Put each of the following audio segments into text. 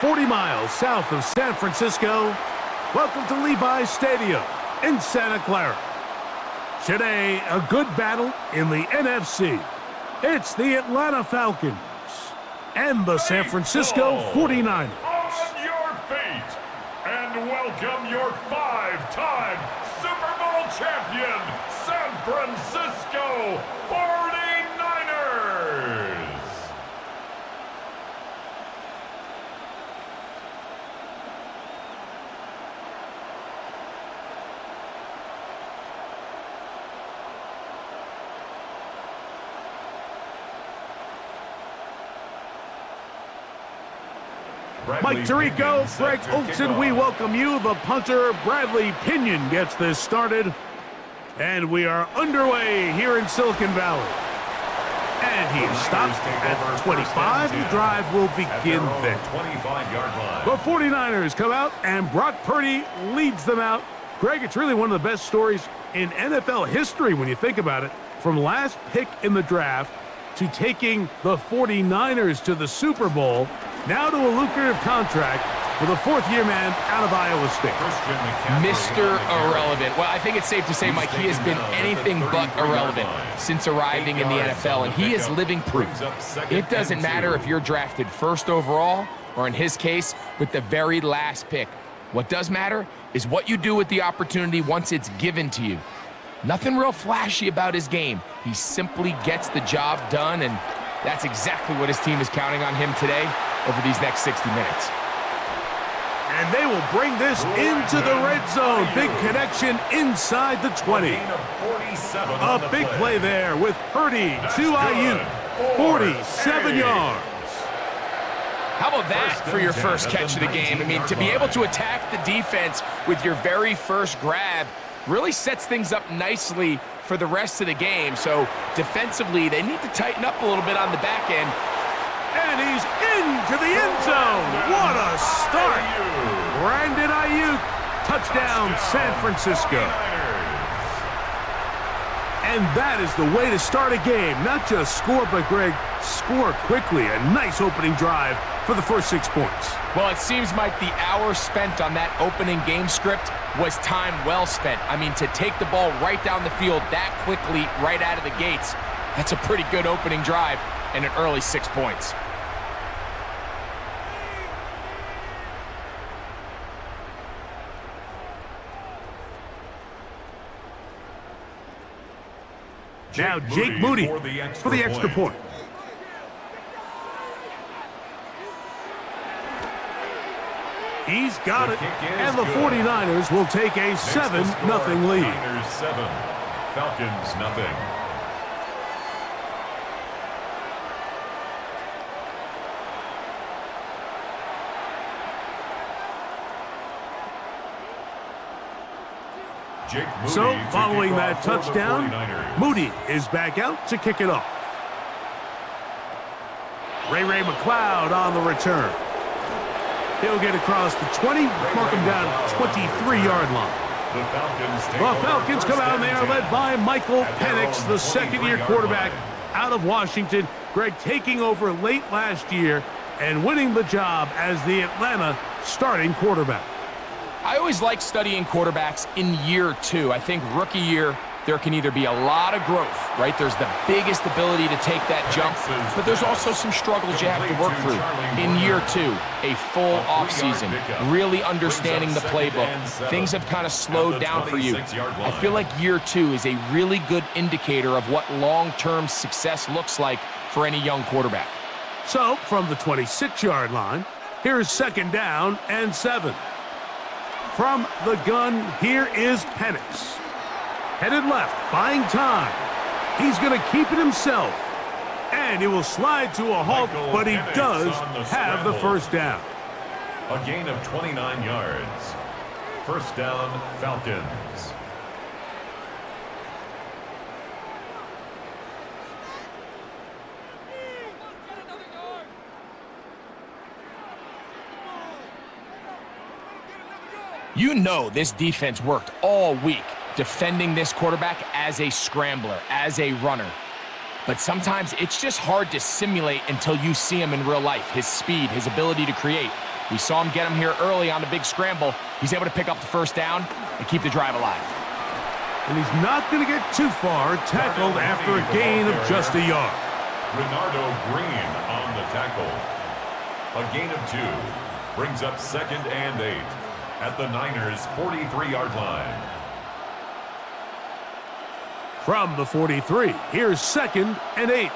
40 miles south of San Francisco, welcome to Levi's Stadium in Santa Clara. Today, a good battle in the NFC. It's the Atlanta Falcons and the San Francisco 49ers. On your feet, and welcome your five-time Super Bowl champion, San Francisco 49ers. Mike Tirico, Greg Olson, we welcome you. The punter, Bradley Pinion, gets this started. And we are underway here in Silicon Valley. And he is stopped at 25. The drive will begin then. The 49ers come out, and Brock Purdy leads them out. Greg, it's really one of the best stories in NFL history when you think about it. From last pick in the draft to taking the 49ers to the Super Bowl, now to a lucrative contract with a fourth-year man out of Iowa State. Mr. Irrelevant. Well, I think it's safe to say, Mike, he has been anything but irrelevant since arriving in the NFL, and he is living proof. It doesn't matter if you're drafted first overall or, in his case, with the very last pick. What does matter is what you do with the opportunity once it's given to you. Nothing real flashy about his game. He simply gets the job done, and that's exactly what his team is counting on him today over these next 60 minutes. And they will bring this into the red zone. Big connection inside the 20. A big play there with Purdy to Ayuk. 47 yards. How about that for your first catch of the game? I mean, to be able to attack the defense with your very first grab really sets things up nicely for the rest of the game. So defensively, they need to tighten up a little bit on the back end. And he's into the end zone. What a start. Brandon Ayuk, touchdown San Francisco. And that is the way to start a game. Not just score, but Greg, score quickly. A nice opening drive for the first 6 points. Well, it seems like the hour spent on that opening game script was time well spent. I mean, to take the ball right down the field that quickly right out of the gates, that's a pretty good opening drive and an early 6 points. Now Jake Moody for the extra point. He's got it, and the 49ers will take a 7-0 lead. Niners 7, Falcons nothing. So, following that touchdown, Moody is back out to kick it off. Ray McLeod on the return. He'll get across the 20, mark him down at the 23-yard line. The Falcons come out, and they are led by Michael Penix, the second-year quarterback out of Washington. Greg taking over late last year and winning the job as the Atlanta starting quarterback. I always like studying quarterbacks in year two. I think rookie year, there can either be a lot of growth, right? There's the biggest ability to take that jump, but there's also some struggles you have to work through. In year two, a full offseason, really understanding the playbook. Things have kind of slowed down for you. I feel like year two is a really good indicator of what long-term success looks like for any young quarterback. So, from the 26-yard line, here's 2nd down and 7. From the gun, here is Penix. Headed left, buying time. He's going to keep it himself. And he will slide to a halt, but he does have the first down. A gain of 29 yards. First down, Falcons. You know this defense worked all week defending this quarterback as a scrambler, as a runner. But sometimes it's just hard to simulate until you see him in real life. His speed, his ability to create. We saw him get him here early on the big scramble. He's able to pick up the first down and keep the drive alive. And he's not going to get too far, tackled after a gain of just a yard. Renardo Green on the tackle. A gain of 2 brings up 2nd and 8 at the Niners' 43-yard line. From the 43, here's 2nd and 8.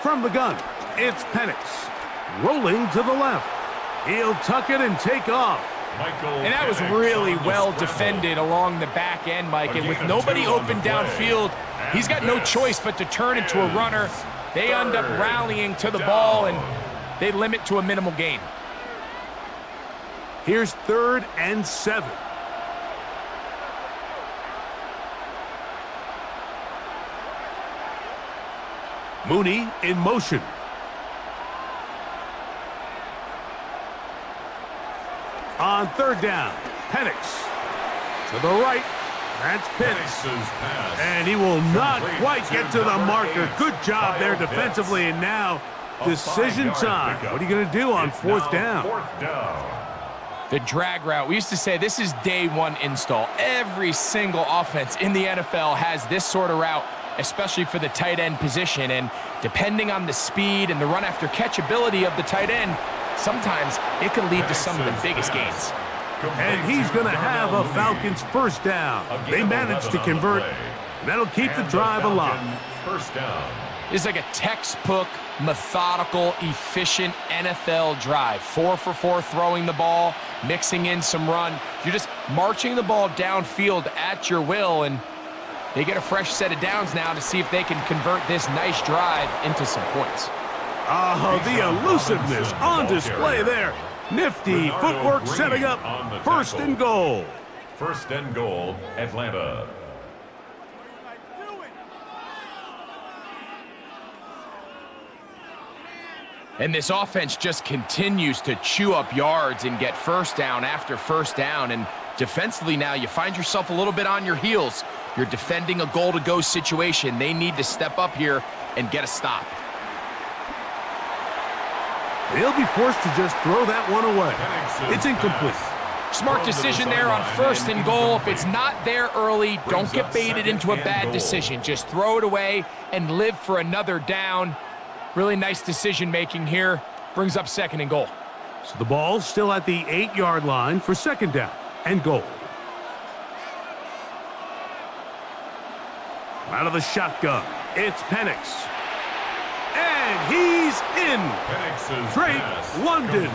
From the gun, it's Penix. Rolling to the left. He'll tuck it and take off. And that was really well defended along the back end, Mike. And with nobody open downfield, he's got no choice but to turn into a runner. They end up rallying to the ball, and they limit to a minimal gain. Here's 3rd and 7. Mooney in motion. On 3rd down, Penix to the right. That's Pitts. And he will not quite get to the marker. Good job there defensively. And now decision time. What are you going to do on 4th down? The drag route. We used to say this is day 1 install. Every single offense in the NFL has this sort of route, especially for the tight end position. And depending on the speed and the run after catch ability of the tight end, sometimes it can lead to some of the biggest gains. And he's going to have a Falcons first down. They managed to convert, and that'll keep the drive alive. First down. This is like a textbook, methodical, efficient NFL drive. 4 for 4 throwing the ball, mixing in some run. You're just marching the ball downfield at your will, and they get a fresh set of downs now to see if they can convert this nice drive into some points. Oh, the elusiveness on display there. Nifty footwork setting up 1st and goal. 1st and goal, Atlanta. And this offense just continues to chew up yards and get first down after first down. And defensively now, you find yourself a little bit on your heels. You're defending a goal-to-go situation. They need to step up here and get a stop. They'll be forced to just throw that one away. It's incomplete. Smart decision there on 1st and goal. If it's not there early, don't get baited into a bad decision. Just throw it away and live for another down. Really nice decision-making here. Brings up 2nd and goal. So the ball's still at the 8-yard line for 2nd down and goal. Out of the shotgun, it's Penix. And he's in. Drake London.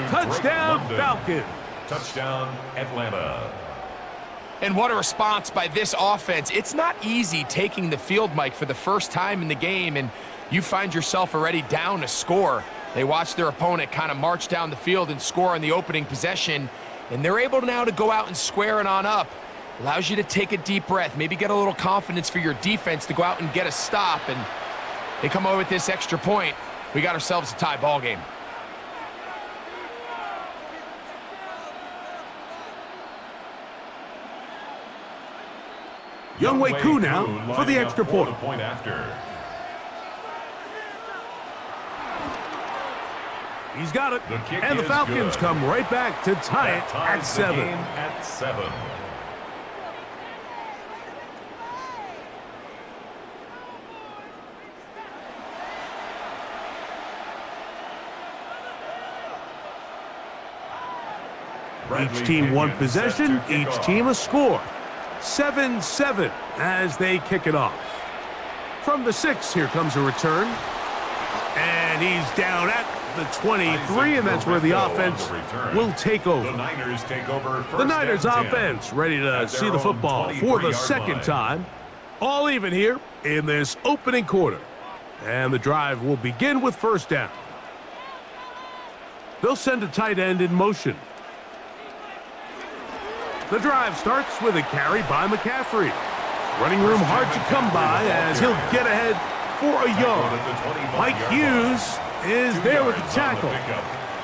Touchdown, Falcons. Touchdown, Atlanta. And what a response by this offense. It's not easy taking the field, Mike, for the first time in the game, and you find yourself already down a score. They watch their opponent kind of march down the field and score on the opening possession, and they're able now to go out and square it on up. Allows you to take a deep breath, maybe get a little confidence for your defense to go out and get a stop, and they come over with this extra point. We got ourselves a tie ball game. Younghoe Koo now for the extra point. He's got it, and the Falcons come right back to tie it at 7. Each team one possession, each team a score. 7-7 as they kick it off. From the 6, here comes a return. And he's down at the 23, and that's where the offense will take over. The Niners offense ready to see the football for the 2nd time. All even here in this opening quarter. And the drive will begin with 1st down. They'll send a tight end in motion. The drive starts with a carry by McCaffrey. Running room hard to come by as he'll get ahead for a yard. Mike Hughes is there with the tackle.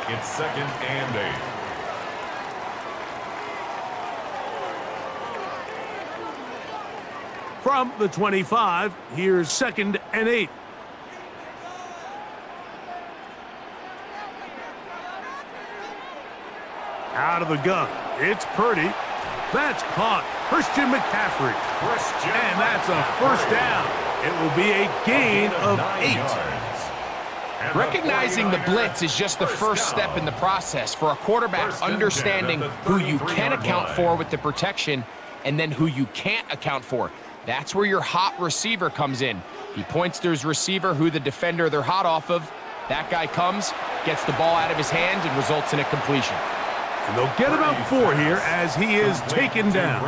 It's 2nd and 8. From the 25, here's 2nd and 8. Out of the gun, it's Purdy. That's caught. Christian McCaffrey. And that's a first down. It will be a gain of 8. Recognizing the blitz is just the first step in the process for a quarterback, understanding who you can account for with the protection and then who you can't account for. That's where your hot receiver comes in. He points to his receiver, who the defender they're hot off of. That guy comes, gets the ball out of his hand, and results in a completion. And they'll get about 4 here as he is taken down.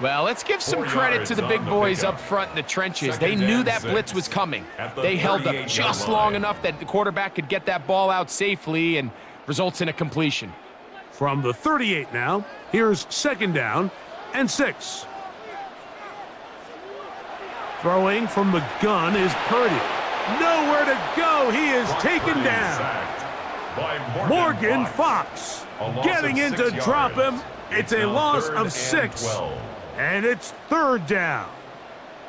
Well, let's give some credit to the big boys up front in the trenches. They knew that blitz was coming. They held up just long enough that the quarterback could get that ball out safely and results in a completion. From the 38 now, here's 2nd down and 6. Throwing from the gun is Purdy. Nowhere to go. He is taken down. Morgan Fox getting in to drop him. It's a loss of 6, and it's 3rd down.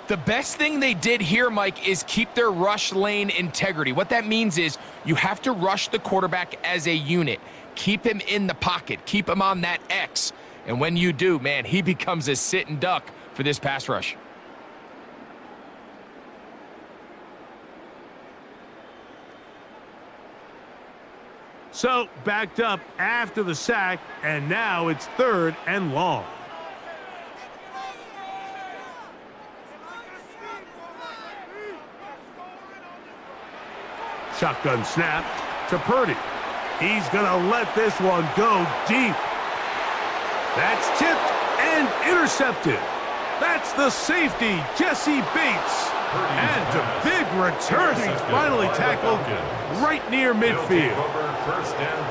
The best thing they did here, Mike, is keep their rush lane integrity. What that means is you have to rush the quarterback as a unit. Keep him in the pocket. Keep him on that X. And when you do, man, he becomes a sit and duck for this pass rush. So, backed up after the sack, and now it's 3rd and long. Shotgun snap to Purdy. He's going to let this one go deep. That's tipped and intercepted. That's the safety, Jesse Bates. And a big return. He's finally tackled right near midfield.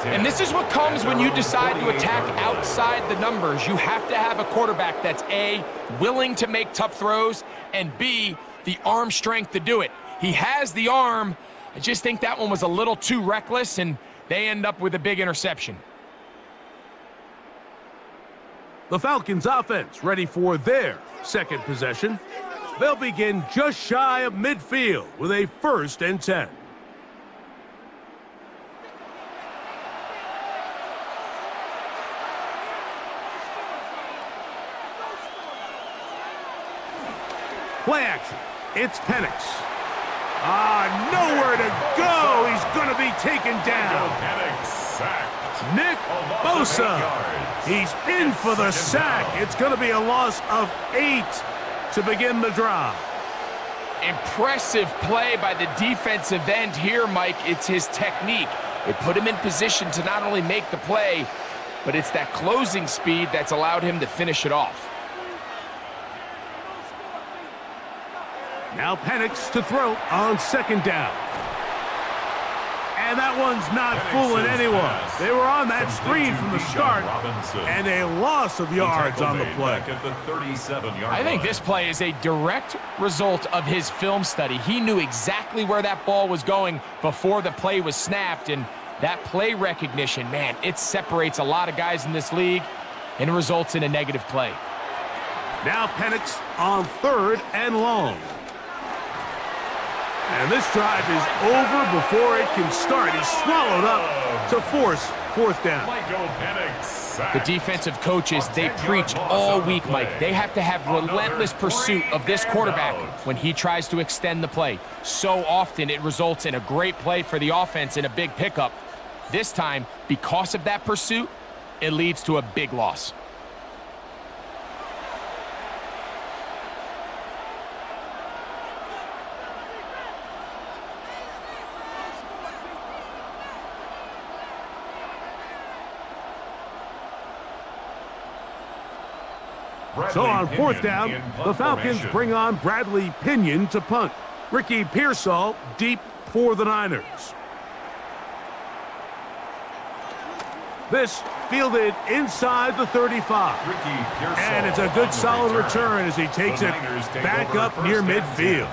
And this is what comes when you decide to attack outside the numbers. You have to have a quarterback that's A, willing to make tough throws, and B, the arm strength to do it. He has the arm. I just think that one was a little too reckless, and they end up with a big interception. The Falcons offense ready for their 2nd possession. They'll begin just shy of midfield with a 1st and 10. Play action. It's Penix. Nowhere to go. He's going to be taken down. Nick Bosa. He's in for the sack. It's going to be a loss of 8 to begin the drive. Impressive play by the defensive end here, Mike. It's his technique. It put him in position to not only make the play, but it's that closing speed that's allowed him to finish it off. Now Penix to throw on 2nd down. And that one's not fooling anyone. They were on that screen from the start, and a loss of yards on the play. I think this play is a direct result of his film study. He knew exactly where that ball was going before the play was snapped, and that play recognition, man, it separates a lot of guys in this league and results in a negative play. Now Penix on 3rd and long. And this drive is over before it can start. He's swallowed up to force 4th down. The defensive coaches, they preach all week, Mike. They have to have relentless pursuit of this quarterback when he tries to extend the play. So often it results in a great play for the offense and a big pickup. This time, because of that pursuit, it leads to a big loss. So on 4th down, the Falcons bring on Bradley Pinion to punt. Ricky Pearsall deep for the Niners. This fielded inside the 35. And it's a good solid return as he takes it back up near midfield.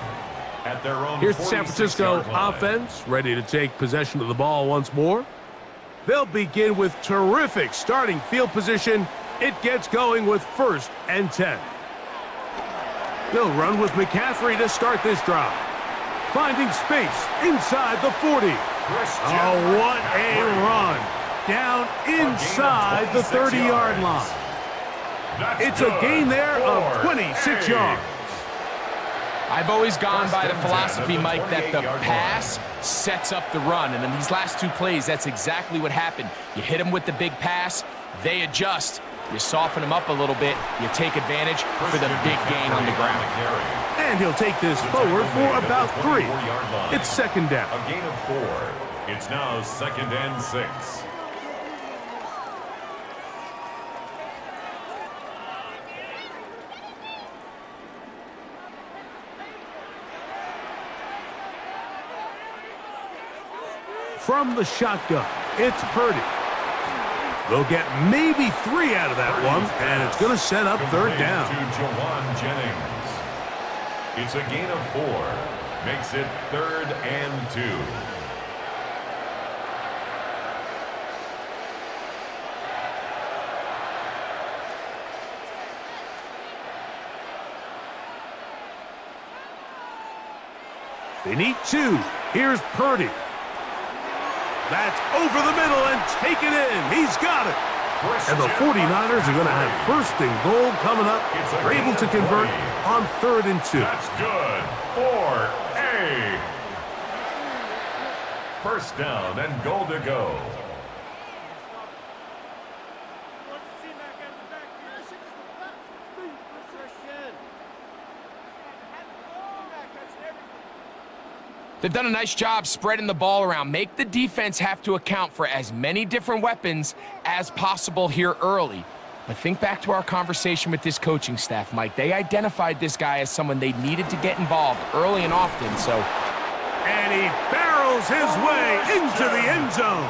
Here's the San Francisco offense ready to take possession of the ball once more. They'll begin with terrific starting field position. It gets going with 1st and 10. They'll run with McCaffrey to start this drive. Finding space inside the 40. Oh, what a run. down inside the 30-yard line. It's a gain there of 26 yards. I've always gone by the philosophy, Mike, that the pass sets up the run. And in these last two plays, that's exactly what happened. You hit them with the big pass, they adjust. You soften them up a little bit, you take advantage for the big gain on the ground. And he'll take this forward for about 3. It's second down. A gain of 4. It's now 2nd and 6. From the shotgun, it's Purdy. They'll get maybe 3 out of that one, and it's going to set up third down. To Jawan Jennings. It's a gain of 4. Makes it 3rd and 2. They need 2. Here's Purdy. That's over the middle and taken in. He's got it. And the 49ers are going to have 1st and goal coming up. They're able to convert on 3rd and 2. That's good for a 1st down and goal to go. They've done a nice job spreading the ball around. Make the defense have to account for as many different weapons as possible here early. But think back to our conversation with this coaching staff, Mike. They identified this guy as someone they needed to get involved early and often, so. And he barrels his way into the end zone.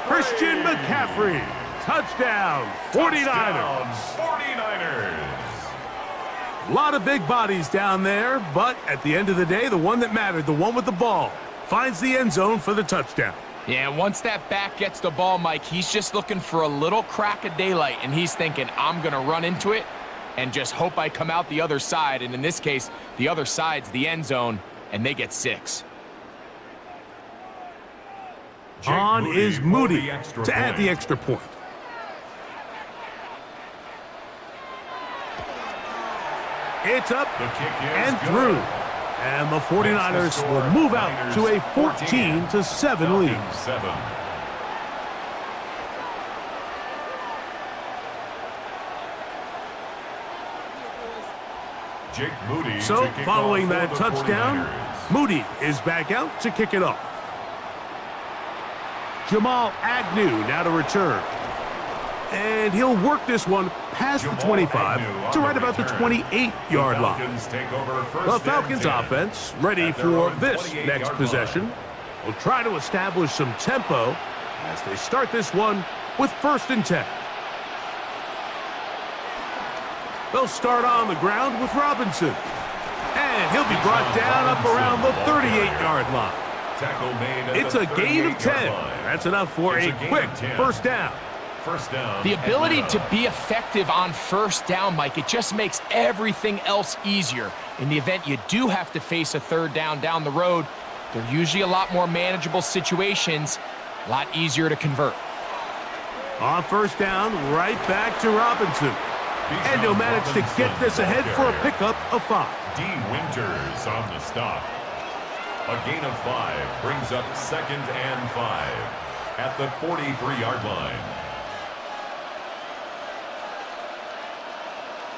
Christian McCaffrey. Touchdown, 49ers. 49ers. A lot of big bodies down there, but at the end of the day, the one that mattered, the one with the ball, finds the end zone for the touchdown. Yeah, once that back gets the ball, Mike, he's just looking for a little crack of daylight, and he's thinking, I'm going to run into it and just hope I come out the other side. And in this case, the other side's the end zone, and they get 6. On is Moody to add the extra point. It's up and through. And the 49ers will move out to a 14-7 lead. So, following that touchdown, Moody is back out to kick it off. Jamal Agnew now to return. And he'll work this one past the 25 to right about the 28-yard line. The Falcons offense ready for this next possession. Will try to establish some tempo as they start this one with 1st and 10. They'll start on the ground with Robinson. And he'll be brought down up around the 38-yard line. It's a gain of 10. That's enough for a quick 1st down. The ability to be effective on 1st down, Mike, it just makes everything else easier. In the event you do have to face a 3rd down the road, they're usually a lot more manageable situations, a lot easier to convert. On 1st down, right back to Robinson. And he'll manage to get this ahead for a pickup of 5. D. Winters on the stop. A gain of 5 brings up 2nd and 5 at the 43-yard line.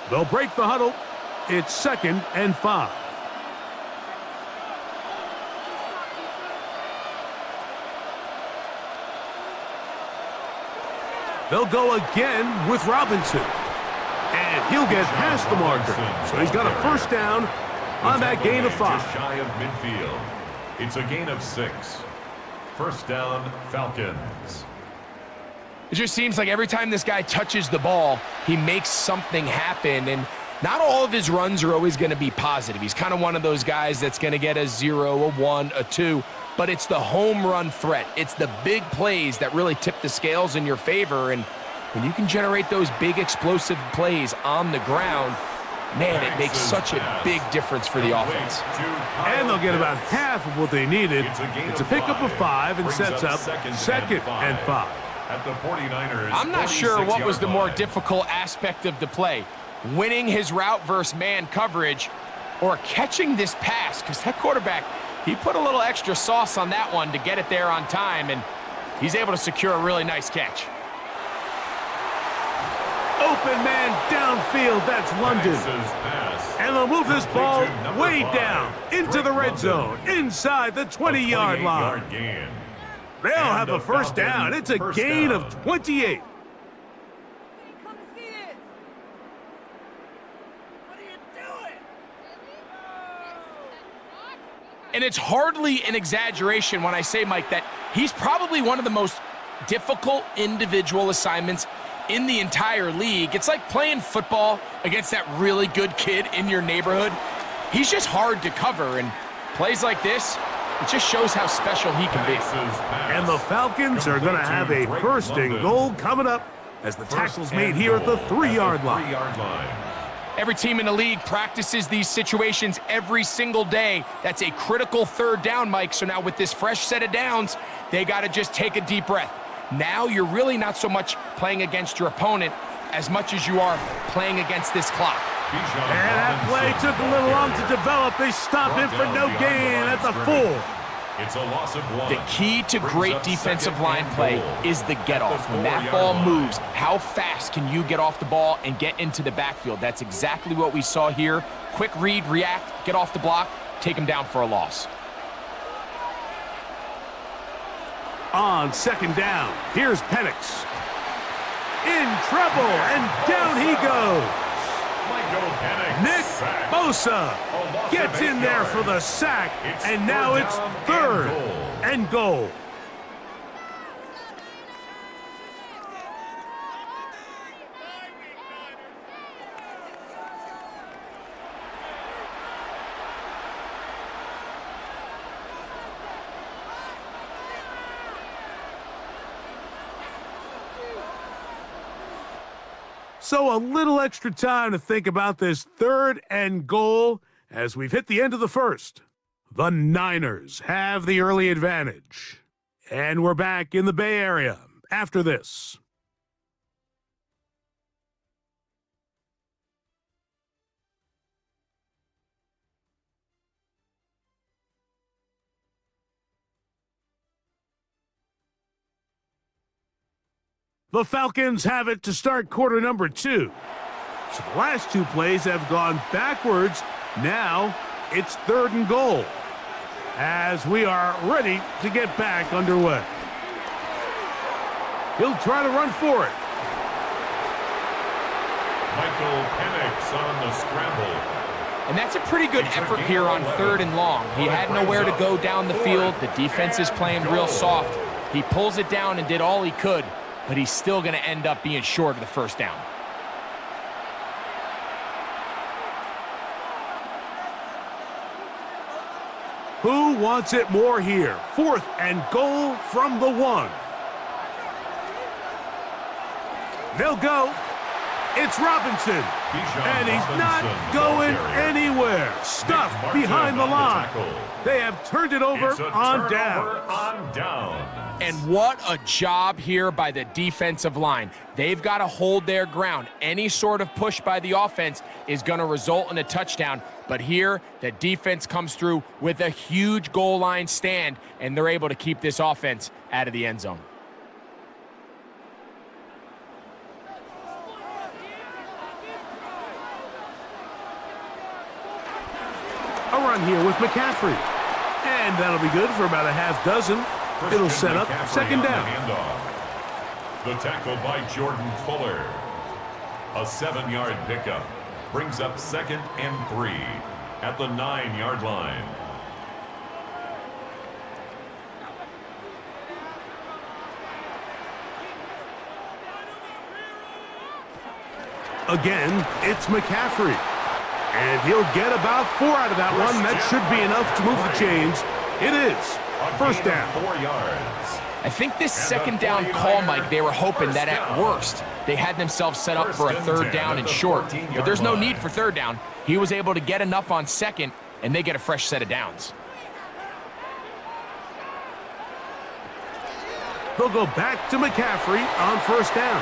They'll break the huddle. It's 2nd and 5. They'll go again with Robinson. And he'll get past the marker. So he's got a 1st down on that gain of 5. Just shy of midfield. It's a gain of 6. 1st down, Falcons. It just seems like every time this guy touches the ball, he makes something happen, and not all of his runs are always going to be positive. He's kind of one of those guys that's going to get a 0, a 1, a 2, but it's the home run threat. It's the big plays that really tip the scales in your favor, and when you can generate those big explosive plays on the ground, man, it makes such a big difference for the offense. And they'll get about half of what they needed. It's a pickup of 5 and sets up 2nd and 5. at the 49ers. I'm not sure what was the more line. difficult aspect of the play, winning his route versus man coverage or catching this pass, because that quarterback, he put a little extra sauce on that one to get it there on time, and he's able to secure a really nice catch. Open man downfield, that's London. And they'll move this ball way down into the red zone, inside the 20-yard line. They'll have a first down. It's a gain of 28. Come see this. What are you doing? And it's hardly an exaggeration when I say, Mike, that he's probably one of the most difficult individual assignments in the entire league. It's like playing football against that really good kid in your neighborhood. He's just hard to cover, and plays like this, it just shows how special he can be. And the Falcons are going to have a first and goal coming up as the tackle's made here at the 3-yard line. Every team in the league practices these situations every single day. That's a critical third down, Mike. So now with this fresh set of downs, they got to just take a deep breath. Now you're really not so much playing against your opponent as much as you are playing against this clock. And that play took a little long to develop. They stop him for no gain at the 4. It's a loss of 1. The key to great defensive line play is the get-off. When that ball moves, how fast can you get off the ball and get into the backfield? That's exactly what we saw here. Quick read, react, get off the block, take him down for a loss. On second down, here's Penix. In trouble, and down he goes. Nick Bosa gets in there for the sack, and now it's third and goal. So a little extra time to think about this third and goal as we've hit the end of the first. The Niners have the early advantage. And we're back in the Bay Area after this. The Falcons have it to start quarter number 2. So the last 2 plays have gone backwards. Now it's third and goal as we are ready to get back underway. He'll try to run for it. Michael Penix on the scramble. And that's a pretty good effort here on third and long. He had nowhere to go down the field. The defense is playing real soft. He pulls it down and did all he could, but he's still going to end up being short of the first down. Who wants it more here? Fourth and goal from the 1. They'll go. It's Robinson. And he's not going anywhere. Stuffed behind the line. They have turned it over on down. And what a job here by the defensive line. They've got to hold their ground. Any sort of push by the offense is going to result in a touchdown. But here, the defense comes through with a huge goal line stand, and they're able to keep this offense out of the end zone. A run here with McCaffrey. And that'll be good for about a half dozen. It'll set up second down. The tackle by Jordan Fuller. A 7-yard pickup brings up second and 3 at the 9-yard line. Again, it's McCaffrey. And he'll get about 4 out of that one. That should be enough to move the chains. It is. First down. 4 yards. I think this second down call, Mike, they were hoping that at worst they had themselves set up for a third down and short. But there's no need for third down. He was able to get enough on second, and they get a fresh set of downs. They'll go back to McCaffrey on first down.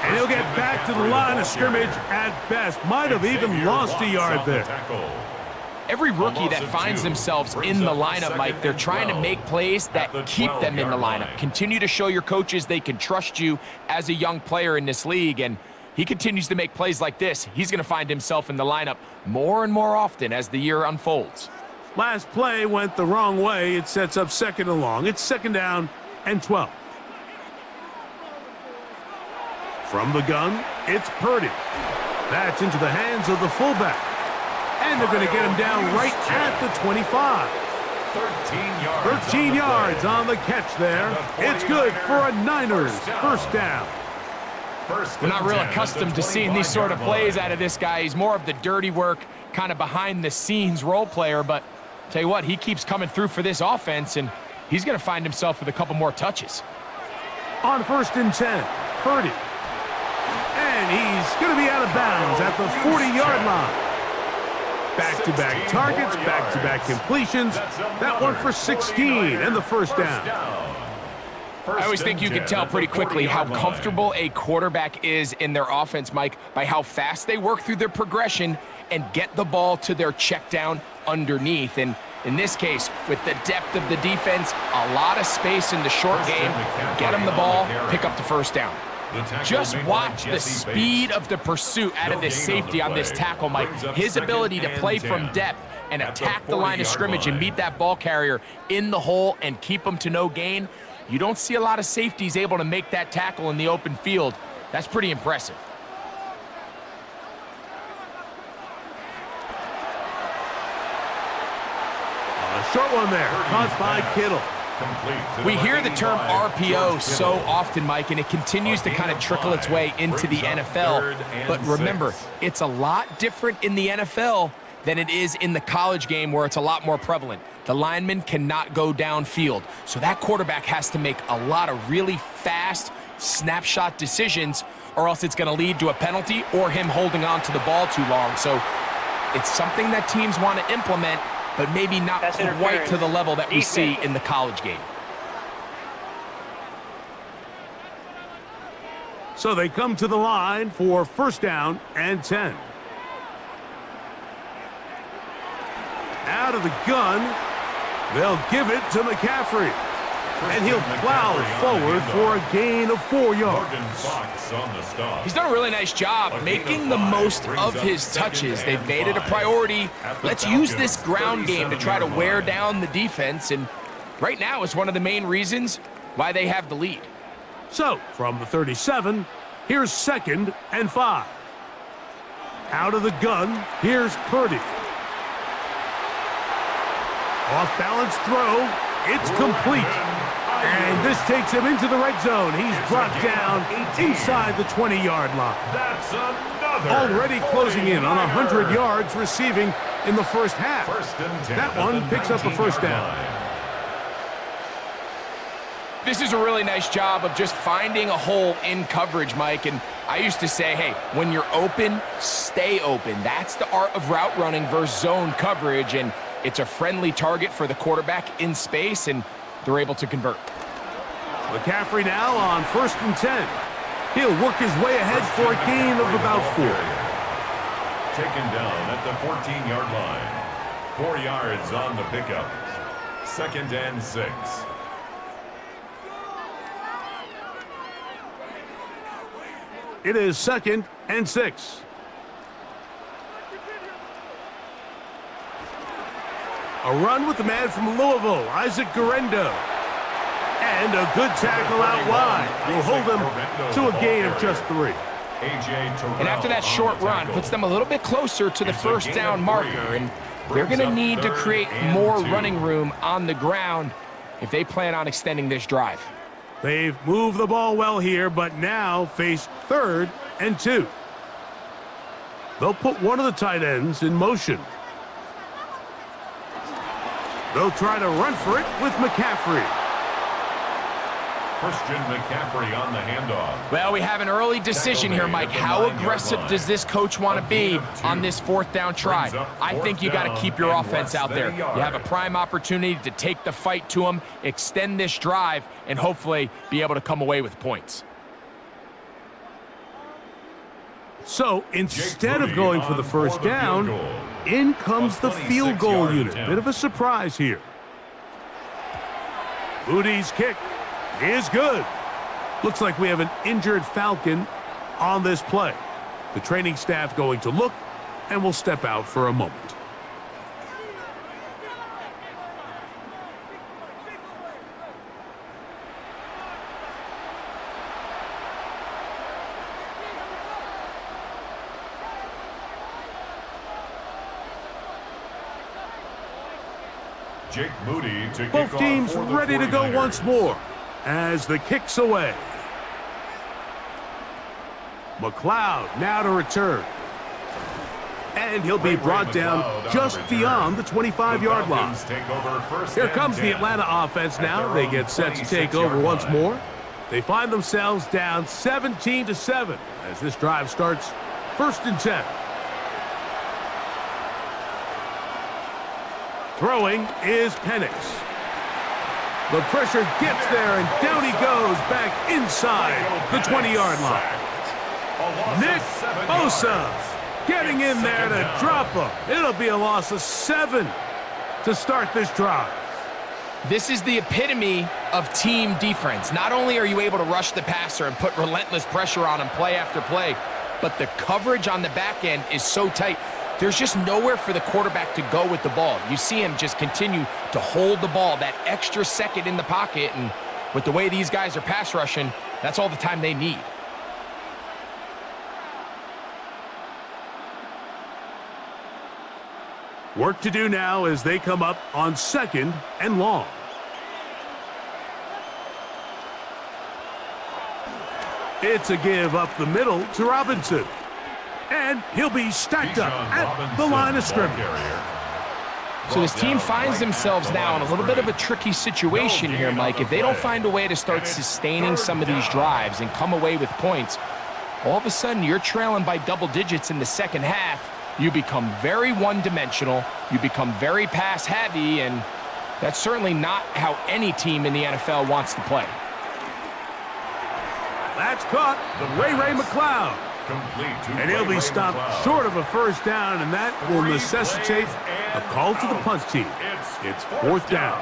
And he'll get back to the line of scrimmage at best. Might have even lost a yard there. Every rookie that finds themselves in the lineup, Mike, they're trying to make plays that keep them in the lineup. Continue to show your coaches they can trust you as a young player in this league, and he continues to make plays like this. He's going to find himself in the lineup more and more often as the year unfolds. Last play went the wrong way. It sets up second and long. It's second down and 12. From the gun, it's Purdy. That's into the hands of the fullback. And they're going to get him down right at the 25. 13 yards on the catch there. It's good for a Niners first down. We're not real accustomed to seeing these sort of plays out of this guy. He's more of the dirty work, kind of behind-the-scenes role player. But tell you what, he keeps coming through for this offense, and he's going to find himself with a couple more touches. On first and 10, Purdy. And he's going to be out of bounds at the 40-yard line. Back-to-back targets, back-to-back completions. That one for 16 and the first down. I always think you can tell pretty quickly how comfortable a quarterback is in their offense, Mike, by how fast they work through their progression and get the ball to their check down underneath. And in this case, with the depth of the defense, a lot of space in the short game, get them the ball, pick up the first down. Just watch the speed of the pursuit out of this safety on this tackle, Mike. His ability to play from depth and attack the line of scrimmage and meet that ball carrier in the hole and keep him to no gain. You don't see a lot of safeties able to make that tackle in the open field. That's pretty impressive. A short one there, caught by Kittle. We hear the term RPO so often, Mike, and it continues to kind of trickle its way into the NFL. But remember, it's a lot different in the NFL than it is in the college game where it's a lot more prevalent. The lineman cannot go downfield, so that quarterback has to make a lot of really fast snapshot decisions, or else it's going to lead to a penalty or him holding on to the ball too long. So it's something that teams want to implement, but maybe not quite to the level that we see in the college game. So they come to the line for first down and 10. Out of the gun, they'll give it to McCaffrey. And he'll plow forward for a gain of 4 yards. He's done a really nice job making the most of his touches. They've made it a priority. Let's use this ground game to try to wear down the defense. And right now it's one of the main reasons why they have the lead. So, from the 37, here's second and 5. Out of the gun, here's Purdy. Off-balance throw. It's complete. And this takes him into the red zone. He's brought down inside the 20-yard line. That's another. Already closing in on 100 yards receiving in the first half. That one picks up a first down. This is a really nice job of just finding a hole in coverage, Mike. And I used to say, hey, when you're open, stay open. That's the art of route running versus zone coverage. And it's a friendly target for the quarterback in space, and they're able to convert. McCaffrey now on first and 10. He'll work his way ahead for a gain of about 4. Taken down at the 14-yard line. 4 yards on the pickup. Second and 6. It is second and 6. A run with the man from Louisville, Isaac Guerendo. And a good tackle out wide will hold them to a gain of just 3. And after that short run, puts them a little bit closer to the first down marker. And they're going to need to create more running room on the ground if they plan on extending this drive. They've moved the ball well here, but now face third and 2. They'll put one of the tight ends in motion. They'll try to run for it with McCaffrey. Christian McCaffrey on the handoff. Well, we have an early decision here, Mike. How aggressive does this coach want to be on this fourth down try? I think you got to keep your offense out there. You have a prime opportunity to take the fight to them, extend this drive, and hopefully be able to come away with points. So instead of going for the first down, in comes the field goal unit. Bit of a surprise here. Moody's kick is good. Looks like we have an injured Falcon on this play. The training staff going to look, and we'll step out for a moment. Jake Moody to kick Both off teams for the ready to go 49ers. once more as the kick's away. McLeod now to return. And he'll be brought down just beyond the 25-yard line. Here comes the Atlanta offense now. They get set to take over once more. They find themselves down 17-7 as this drive starts 1st and 10. Throwing is Penix. The pressure gets there, and down he goes back inside the 20-yard line. Nick Bosa getting in there to drop him. It'll be a loss of 7 to start this drive. This is the epitome of team defense. Not only are you able to rush the passer and put relentless pressure on him play after play, but the coverage on the back end is so tight. There's just nowhere for the quarterback to go with the ball. You see him just continue to hold the ball that extra second in the pocket, and with the way these guys are pass rushing, that's all the time they need. Work to do now as they come up on 2nd and long. It's a give up the middle to Robinson. And he'll be stacked up at the line of scrimmage. So this team finds themselves now in a little bit of a tricky situation here, Mike. If they don't find a way to start sustaining some of these drives and come away with points, all of a sudden you're trailing by double digits in the second half. You become very one-dimensional. You become very pass-heavy, and that's certainly not how any team in the NFL wants to play. That's caught. Ray McLeod. And he'll be stopped short of a first down, and that will necessitate a call to the punt team. It's 4th down.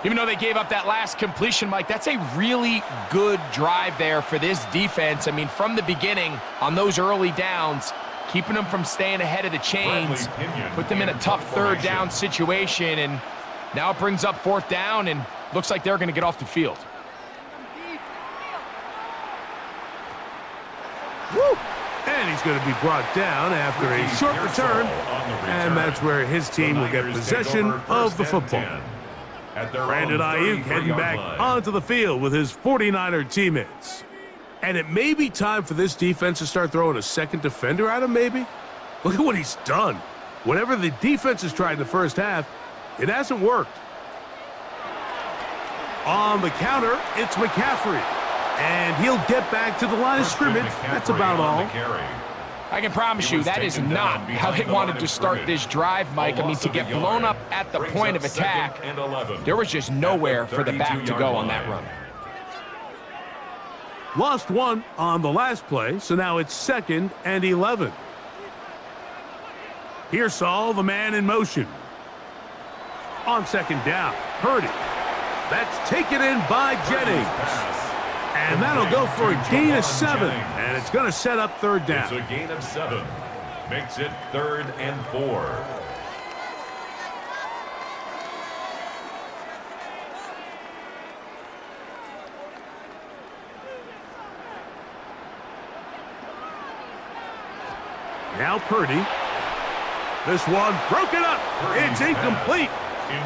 Even though they gave up that last completion, Mike, that's a really good drive there for this defense. I mean, from the beginning, on those early downs, keeping them from staying ahead of the chains, put them in a tough 3rd down situation, and now it brings up 4th down, and looks like they're going to get off the field. Woo! And he's going to be brought down after a short return, and that's where his team will get possession of the football. Brandon Ayuk heading back onto the field with his 49er teammates. And it may be time for this defense to start throwing a second defender at him, maybe? Look at what he's done. Whatever the defense has tried in the first half, it hasn't worked. On the counter, it's McCaffrey. And he'll get back to the line of scrimmage. That's about all. I can promise you that is not how they wanted to start this drive, Mike. I mean, to get blown up at the point of attack, there was just nowhere for the back to go on that run. Lost 1 on the last play, so now it's 2nd and 11. Here's Saul, the man in motion. On 2nd down, Purdy. That's taken in by Jennings. And that'll go for a gain of 7, and it's going to set up 3rd down. It's a gain of 7. Makes it 3rd and 4. Now Purdy. This one broken up. It's incomplete.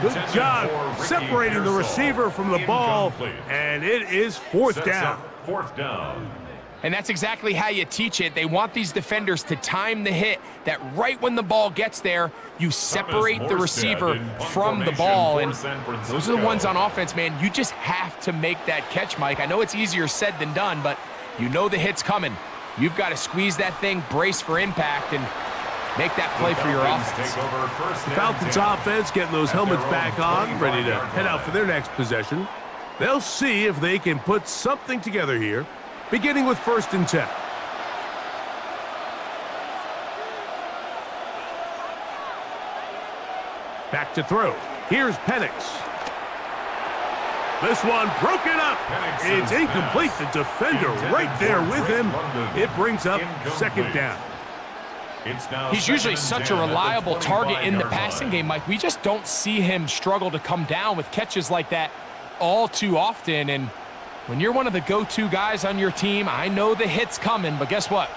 Good job separating the receiver from the ball, and it is 4th down. 4th down. And that's exactly how you teach it. They want these defenders to time the hit, that right when the ball gets there, you separate the receiver from the ball. And those are the ones on offense, man. You just have to make that catch, Mike. I know it's easier said than done, but you know the hit's coming. You've got to squeeze that thing, brace for impact, and make that play for your offense. The Falcons offense getting those helmets back on, ready to head out for their next possession. They'll see if they can put something together here, beginning with 1st and 10. Back to throw. Here's Penix. This one broken up. It's incomplete. The defender right there with him. It brings up 2nd down. He's usually such a reliable target in the passing game, Mike. We just don't see him struggle to come down with catches like that all too often. And when you're one of the go-to guys on your team, I know the hit's coming, but guess what?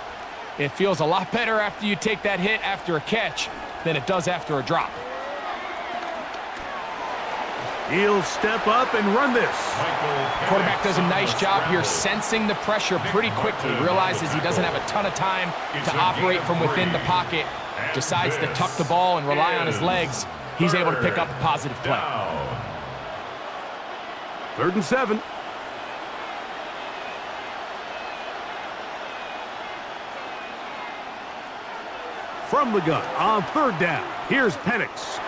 It feels a lot better after you take that hit after a catch than it does after a drop. He'll step up and run this. Quarterback does a nice job here sensing the pressure pretty quickly, realizes he doesn't have a ton of time to operate from within the pocket, decides to tuck the ball and rely on his legs. He's able to pick up a positive play. 3rd and 7. From the gun on 3rd down, here's Penix.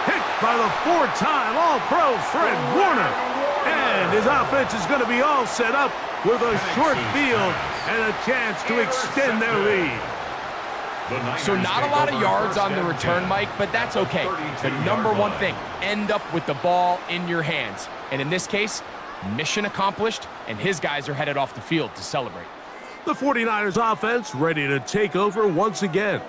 Hit by the 4-time All-Pro Fred Warner. And his offense is going to be all set up with a short field and a chance to extend their lead. So not a lot of yards on the return, Mike, but that's okay. The number one thing, end up with the ball in your hands. And in this case, mission accomplished, and his guys are headed off the field to celebrate. The 49ers offense ready to take over once again.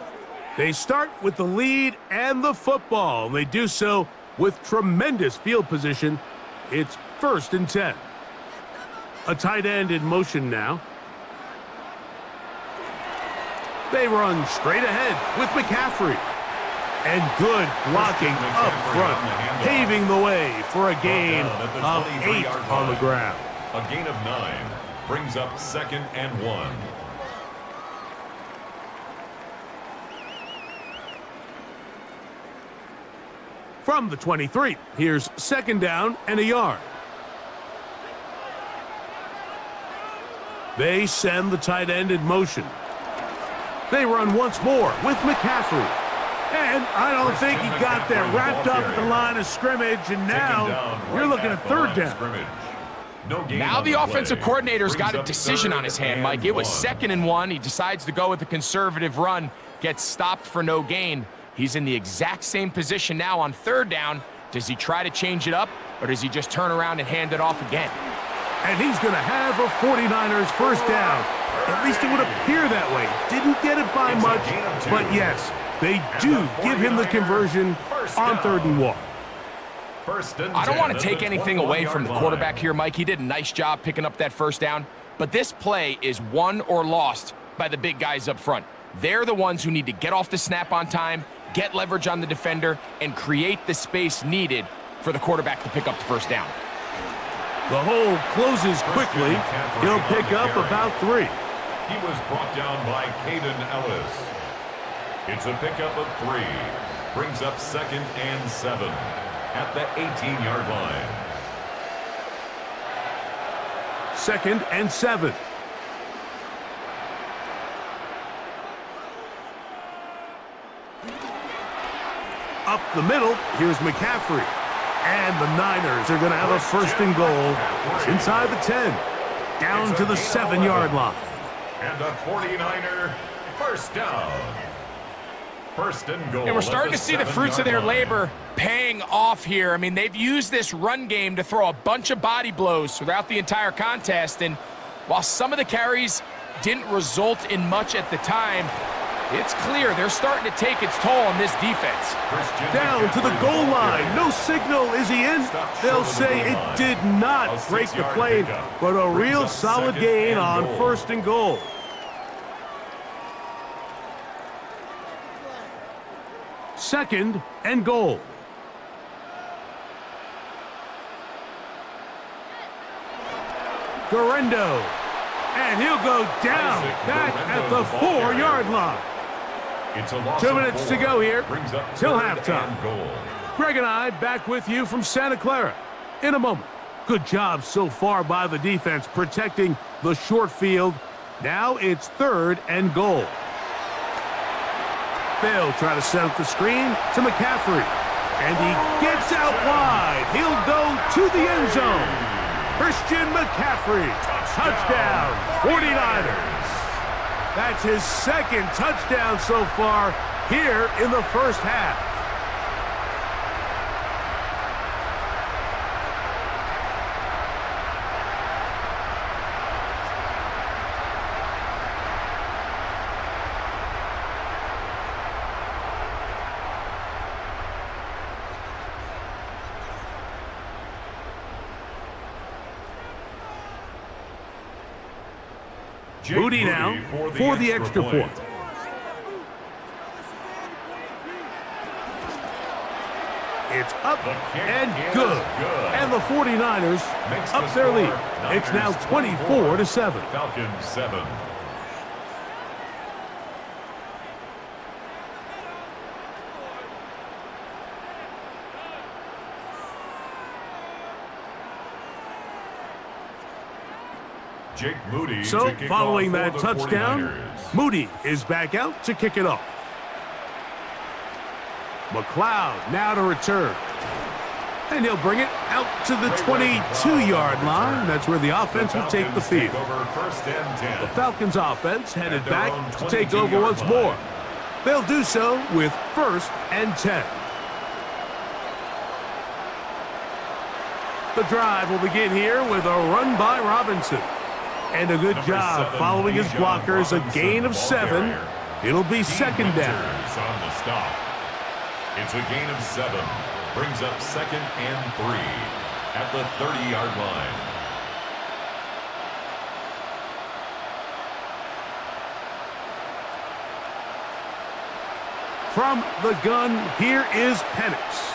They start with the lead and the football. They do so with tremendous field position. It's 1st and 10. A tight end in motion now. They run straight ahead with McCaffrey. And good blocking up front, paving the way for a gain of 8 on the ground. A gain of 9 brings up 2nd and 1. From the 23, here's 2nd down and a yard. They send the tight end in motion. They run once more with McCaffrey. And I don't think he got there, wrapped up at the line of scrimmage, and now you're looking at 3rd down. Now the offensive coordinator's got a decision on his hand, Mike. It was 2nd and 1. He decides to go with a conservative run, gets stopped for no gain. He's in the exact same position now on 3rd down. Does he try to change it up, or does he just turn around and hand it off again? And he's going to have a 49ers 1st down. At least it would appear that way. Didn't get it by much, but yes, they do give him the conversion on 3rd and 1. I don't want to take anything away from the quarterback here, Mike. He did a nice job picking up that 1st down, but this play is won or lost by the big guys up front. They're the ones who need to get off the snap on time, get leverage on the defender, and create the space needed for the quarterback to pick up the 1st down. The hole closes quickly. He'll pick up about 3. He was brought down by Caden Ellis. It's a pickup of 3. Brings up 2nd and 7 at the 18-yard line. 2nd and 7. Up the middle, here's McCaffrey. And the Niners are going to have a 1st and goal inside the 10, down to the 7-yard line. And a 49er 1st down. 1st and goal. And we're starting to see the fruits of their labor paying off here. I mean, they've used this run game to throw a bunch of body blows throughout the entire contest. And while some of the carries didn't result in much at the time, it's clear they're starting to take its toll on this defense. Down to the goal line. No signal. Is he in? They'll say it did not break the plane, but a real solid gain on 1st and goal. Second and goal. Garendo. And he'll go down back at the 4-yard line. It's a loss 2 of minutes 4. to go here Brings up till 3rd halftime. and goal. Greg and I back with you from Santa Clara in a moment. Good job so far by the defense protecting the short field. Now it's 3rd and goal. They'll try to set up the screen to McCaffrey. And he gets out wide. He'll go to the end zone. Christian McCaffrey, touchdown, 49ers. That's his 2nd touchdown so far here in the first half. Moody now for the extra point. It's up and good. And the 49ers up their lead. It's now 24-7. Falcons 7. Jake Moody. So, following that touchdown, Moody is back out to kick it off. McLeod now to return. And he'll bring it out to the 22-yard line. That's where the offense will take the field. The Falcons offense headed back to take over once more. They'll do so with 1st and 10. The drive will begin here with a run by Robinson. And a good job following his blockers, a gain of 7. It'll be 2nd down. On the stop. It's a gain of 7. Brings up 2nd and 3 at the 30-yard line. From the gun, here is Penix.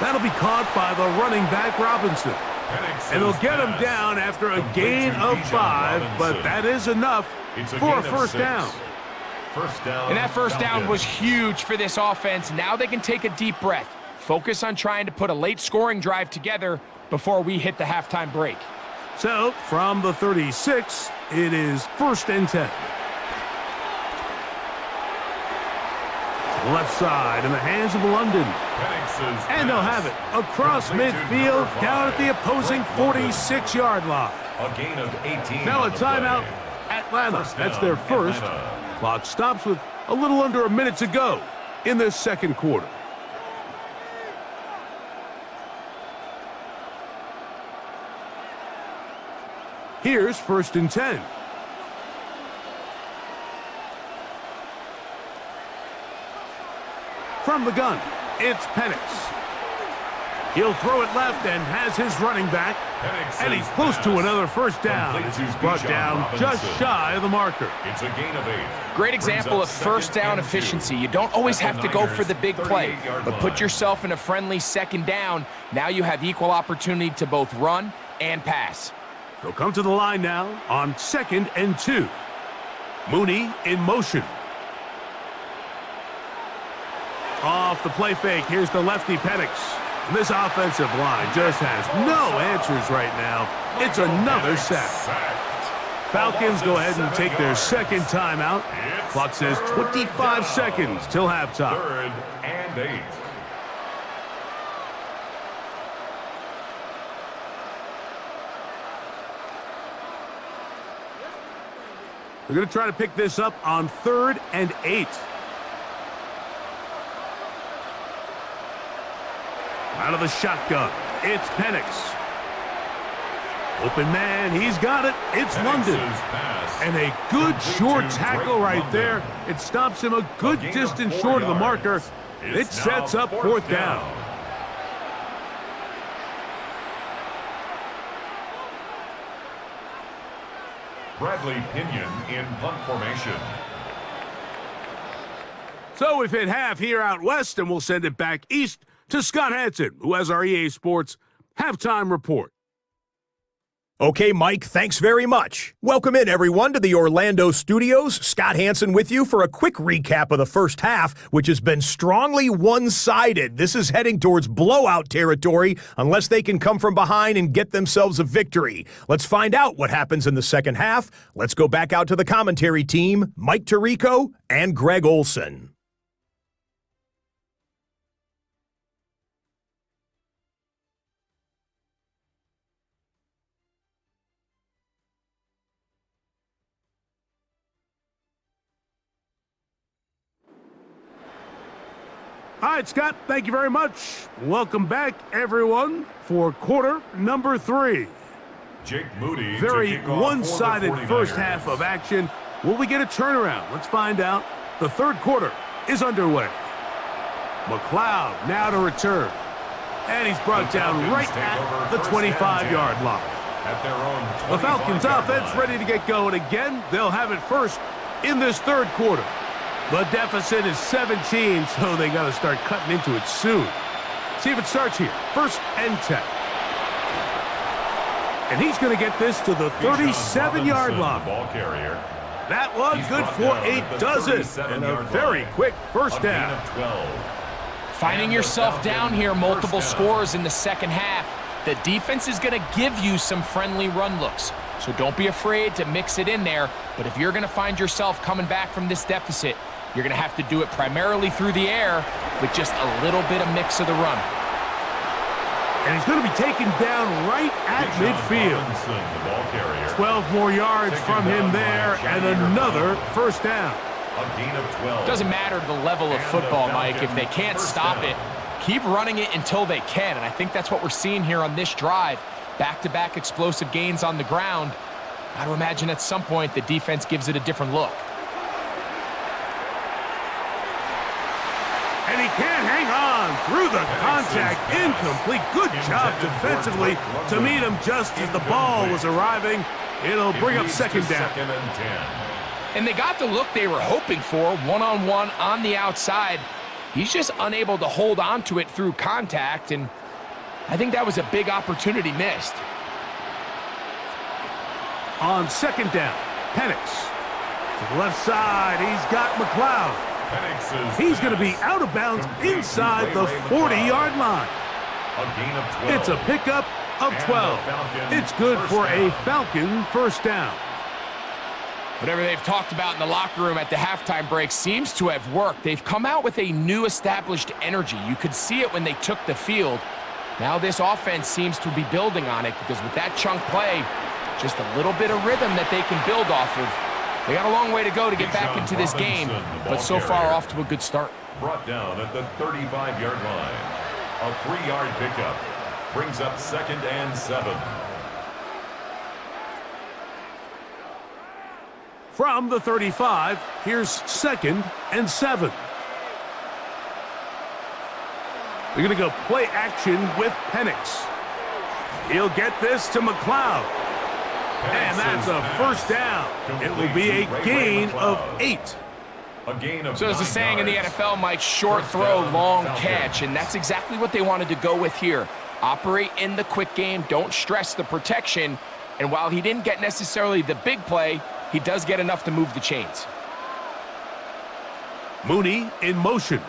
That'll be caught by the running back Robinson. And they'll get him down after a gain of 5, but that is enough for a 1st down. And that 1st down was huge for this offense. Now they can take a deep breath. Focus on trying to put a late scoring drive together before we hit the halftime break. So, from the 36, it is 1st and 10. Left side in the hands of London. And they'll have it across midfield down at the opposing 46-yard line. A gain of 18. Now a timeout, Atlanta. That's their 1st. Clock stops with a little under a minute to go in this 2nd quarter. Here's 1st and 10. From the gun, it's Penix. He'll throw it left and has his running back. And he's close to another 1st down. He's brought down just shy of the marker. It's a gain of 8. Great example of 1st down efficiency. You don't always have to go for the big play, but put yourself in a friendly 2nd down. Now you have equal opportunity to both run and pass. They'll come to the line now on 2nd and 2. Mooney in motion. Off the play fake, here's the lefty Penix. This offensive line just has no answers right now. It's another sack. Falcons go ahead and take their 2nd timeout. Clock says 25 seconds till halftime. 3rd and 8. They're going to try to pick this up on 3rd and 8. Out of the shotgun, it's Penix. Open man, he's got it. It's London. And a good short tackle right there. It stops him a good distance short of the marker. It sets up 4th down. Bradley Pinion in punt formation. So we've hit half here out west, and we'll send it back east to Scott Hansen, who has our EA Sports halftime report. Okay, Mike, thanks very much. Welcome in, everyone, to the Orlando studios. Scott Hansen with you for a quick recap of the first half, which has been strongly one-sided. This is heading towards blowout territory unless they can come from behind and get themselves a victory. Let's find out what happens in the second half. Let's go back out to the commentary team, Mike Tirico and Greg Olson. All right, Scott, thank you very much. Welcome back, everyone, for quarter number 3. Jake Moody. Very one-sided first half of action. Will we get a turnaround? Let's find out. The third quarter is underway. McLeod now to return. And he's brought down right at the 25-yard line. At their own the Falcons offense ready to get going again. They'll have it first in this third quarter. The deficit is 17, so they got to start cutting into it soon. See if it starts here. First and 10. And he's going to get this to the 37-yard line. Ball carrier. That one good for a dozen and a very quick first down. Finding yourself down here, multiple scores in the second half. The defense is going to give you some friendly run looks. So don't be afraid to mix it in there. But if you're going to find yourself coming back from this deficit, you're going to have to do it primarily through the air with just a little bit of mix of the run. And he's going to be taken down right at midfield. 12 more yards from him there and another first down. A gain of 12. Doesn't matter the level of football, Mike. If they can't stop it, keep running it until they can. And I think that's what we're seeing here on this drive. Back-to-back explosive gains on the ground. Got to imagine at some point the defense gives it a different look. And he can't hang on through the contact. Incomplete. Good job defensively to meet him just as the ball was arriving. It'll bring up second down. And they got the look they were hoping for, one-on-one on the outside. He's just unable to hold on to it through contact, and I think that was a big opportunity missed. On second down, Penix. To the left side, he's got McLeod. He's going to be out of bounds inside the 40-yard line. It's a pickup of 12. It's good for a Falcon first down. Whatever they've talked about in the locker room at the halftime break seems to have worked. They've come out with a new established energy. You could see it when they took the field. Now this offense seems to be building on it because with that chunk play, just a little bit of rhythm that they can build off of. They got a long way to go to get back into this game, but so far off to a good start. Brought down at the 35-yard line. A 3-yard pickup brings up second and 7. From the 35, here's second and 7. They're going to go play action with Penix. He'll get this to McLeod. And that's a first down. It will be a gain of 8. So there's a saying in the NFL, Mike, short throw, long catch, and that's exactly what they wanted to go with here. Operate in the quick game, don't stress the protection, and while he didn't get necessarily the big play, he does get enough to move the chains. Mooney in motion.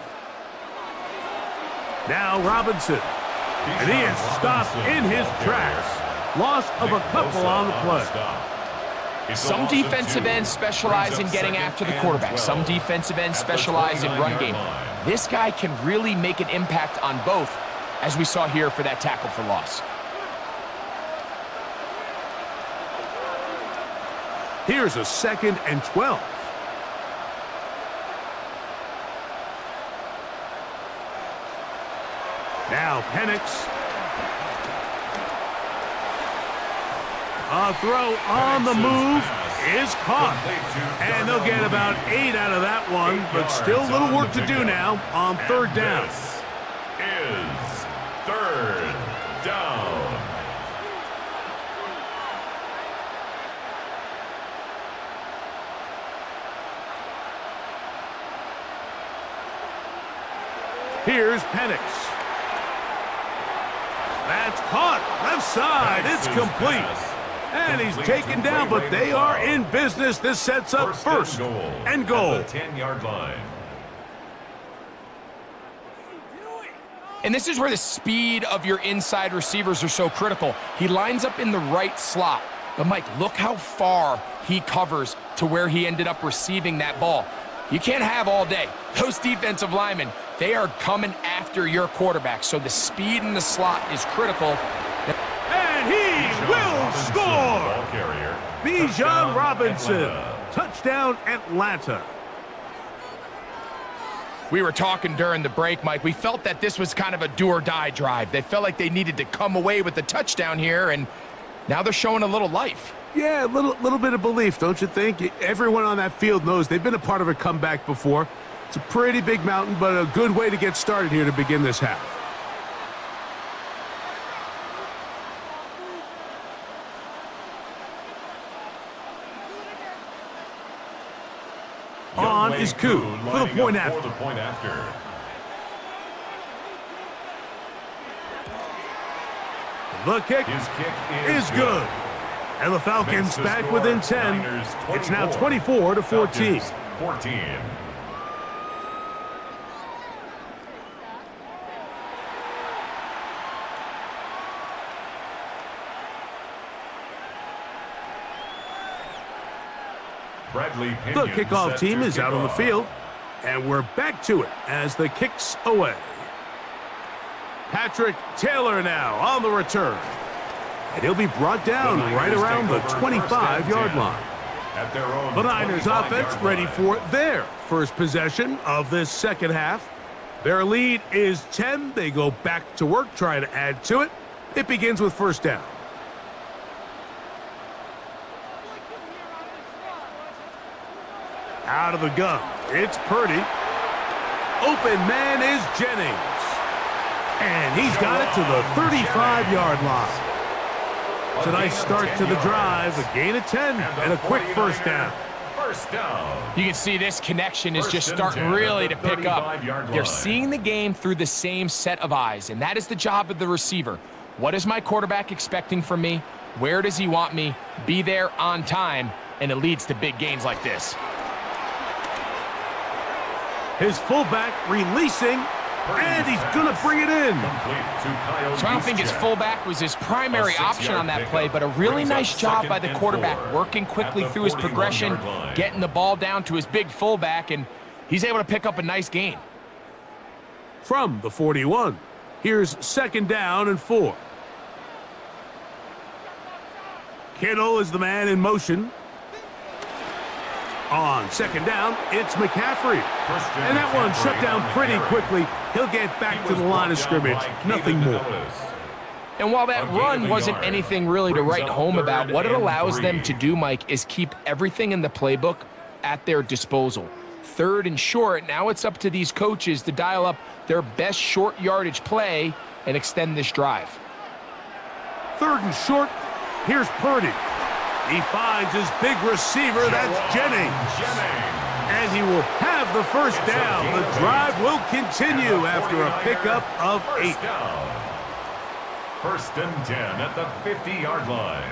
Now Robinson. And he is stopped in his tracks. Loss of a couple on the play. Some defensive ends specialize in getting after the quarterback. Some defensive ends specialize in run game. This guy can really make an impact on both, as we saw here for that tackle for loss. Here's a second and 12. Now Penix. A throw on the move is caught. And they'll get about 8 out of that one, but still a little work to do now on third down. This is third down. Here's Penix. That's caught. Left side. It's complete. And he's taken down, but they are in business. This sets up first and goal. At the 10-yard line. And this is where the speed of your inside receivers are so critical. He lines up in the right slot. But, Mike, look how far he covers to where he ended up receiving that ball. You can't have all day. Those defensive linemen, they are coming after your quarterback. So the speed in the slot is critical. And he will score! Bijan Robinson. Touchdown, Atlanta. We were talking during the break, Mike. We felt that this was kind of a do-or-die drive. They felt like they needed to come away with the touchdown here, and now they're showing a little life. Yeah, a little bit of belief, don't you think? Everyone on that field knows they've been a part of a comeback before. It's a pretty big mountain, but a good way to get started here to begin this half. On is Koo for the point after. The kick is good. And the Falcons back within 10. It's now 24-14. 14. The kickoff team is out on the field, and we're back to it as the kick's away. Patrick Taylor now on the return. And he'll be brought down right around the 25-yard line. The Niners offense ready for their first possession of this second half. Their lead is 10. They go back to work, trying to add to it. It begins with first down. Out of the gun, it's Purdy. Open man is Jennings. And he's got it to the 35-yard line. It's a nice start to the drive, a gain of 10, and a quick first down. You can see this connection is just starting really to pick up. They're seeing the game through the same set of eyes, and that is the job of the receiver. What is my quarterback expecting from me? Where does he want me? Be there on time, and it leads to big gains like this. His fullback releasing, and he's going to bring it in. So I don't think his fullback was his primary option on that play, but a really nice job by the quarterback, working quickly through his progression, getting the ball down to his big fullback, and he's able to pick up a nice gain. From the 41, here's second down and 4. Kittle is the man in motion. On second down, it's McCaffrey. And that one shut down pretty quickly. He'll get back to the line of scrimmage. Nothing more. And while that run wasn't anything really to write home about, what it allows them to do, Mike, is keep everything in the playbook at their disposal. Third and short, now it's up to these coaches to dial up their best short yardage play and extend this drive. Third and short, here's Purdy. He finds his big receiver, that's Jennings. And he will have the first down. The drive will continue after a pickup of 8. First and 10 at the 50-yard line.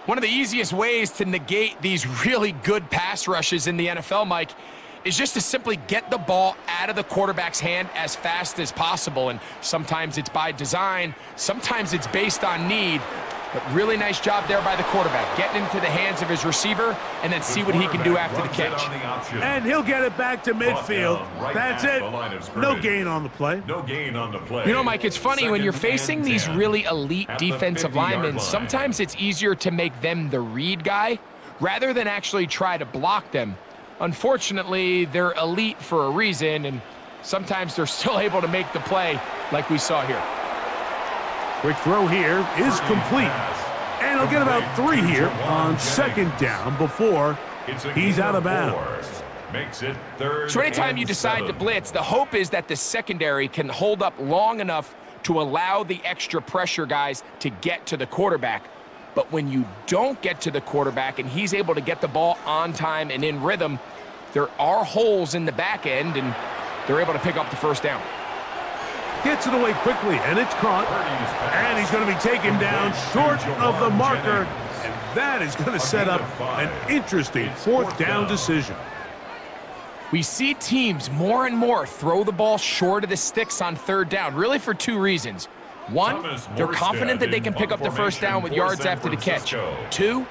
One of the easiest ways to negate these really good pass rushes in the NFL, Mike, is just to simply get the ball out of the quarterback's hand as fast as possible. And sometimes it's by design, sometimes it's based on need. But really nice job there by the quarterback, getting into the hands of his receiver and then see what he can do after the catch. And he'll get it back to midfield. That's it. No gain on the play. No gain on the play. You know, Mike, it's funny when you're facing these really elite defensive linemen, sometimes it's easier to make them the read guy rather than actually try to block them. Unfortunately, they're elite for a reason, and sometimes they're still able to make the play like we saw here. Quick throw here is complete. And he'll get about 3 here on second down before he's out of bounds. Makes it third. So anytime you decide to blitz, the hope is that the secondary can hold up long enough to allow the extra pressure guys to get to the quarterback. But when you don't get to the quarterback and he's able to get the ball on time and in rhythm, there are holes in the back end, and they're able to pick up the first down. Gets it away quickly, and it's caught. And he's going to be taken down short of the marker. And that is going to set up an interesting fourth down decision. We see teams more and more throw the ball short of the sticks on third down, really for two reasons. One, they're confident that they can pick up the first down with yards after the catch. Two,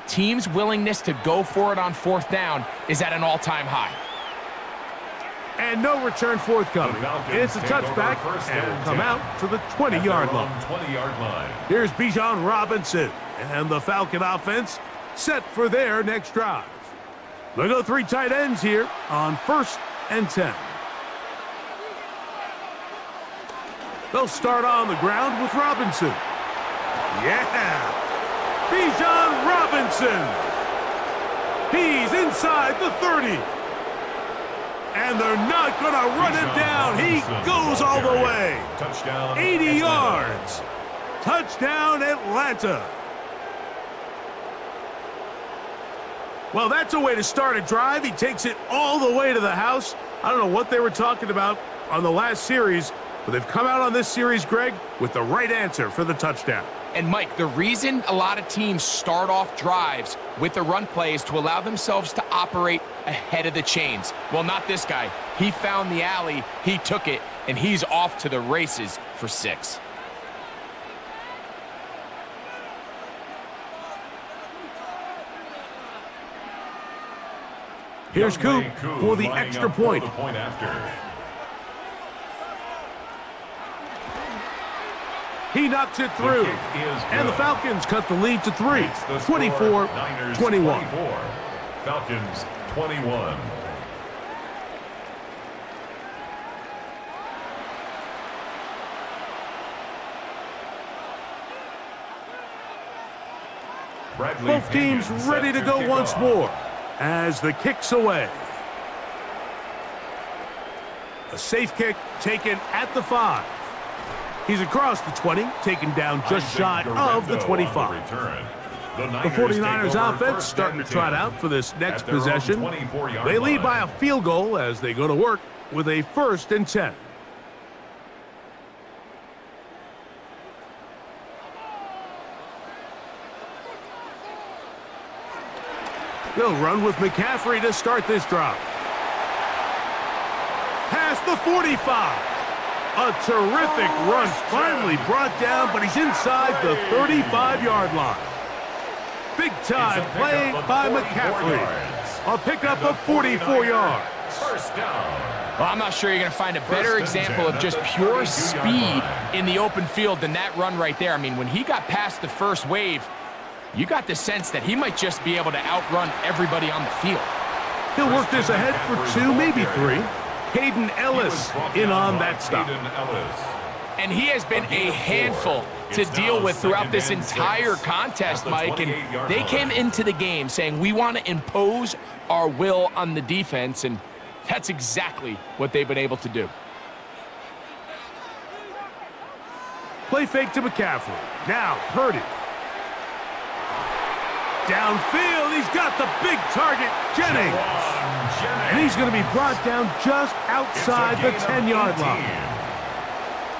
teams' willingness to go for it on fourth down is at an all-time high. And no return forthcoming. It's a touchback and will come out to the 20-yard line. Here's Bijan Robinson and the Falcon offense set for their next drive. They'll go three tight ends here on 1st and 10. They'll start on the ground with Robinson. Yeah! Bijan Robinson! He's inside the 30. And they're not going to run him down. He goes all the way. 80 yards. Touchdown, Atlanta. Well, that's a way to start a drive. He takes it all the way to the house. I don't know what they were talking about on the last series, but they've come out on this series, Greg, with the right answer for the touchdown. And, Mike, the reason a lot of teams start off drives with the run play is to allow themselves to operate ahead of the chains. Well, not this guy. He found the alley, he took it, and he's off to the races for 6. Here's Coop for the extra point. He knocks it through, and the Falcons cut the lead to 3, 24-21. Falcons 21. Both teams ready to go once more as the kick's away. A safe kick taken at the 5. He's across the 20, taken down just shy of the 25. The 49ers offense starting to trot out for this next possession. They lead by a field goal as they go to work with a 1st and 10. They'll run with McCaffrey to start this drive. Past the 45. A terrific run, finally brought down, but he's inside the 35-yard line. Big time play by McCaffrey. A pickup of 44 yards. First down. Well, I'm not sure you're going to find a better example of just pure speed in the open field than that run right there. I mean, when he got past the first wave, you got the sense that he might just be able to outrun everybody on the field. He'll work this ahead for 2, maybe 3. Hayden Ellis in on that stop. And he has been a handful to deal with throughout this entire contest, Mike. And they came into the game saying, we want to impose our will on the defense, and that's exactly what they've been able to do. Play fake to McCaffrey. Now, Purdy. Downfield, he's got the big target, Jennings. And he's going to be brought down just outside the 10-yard line.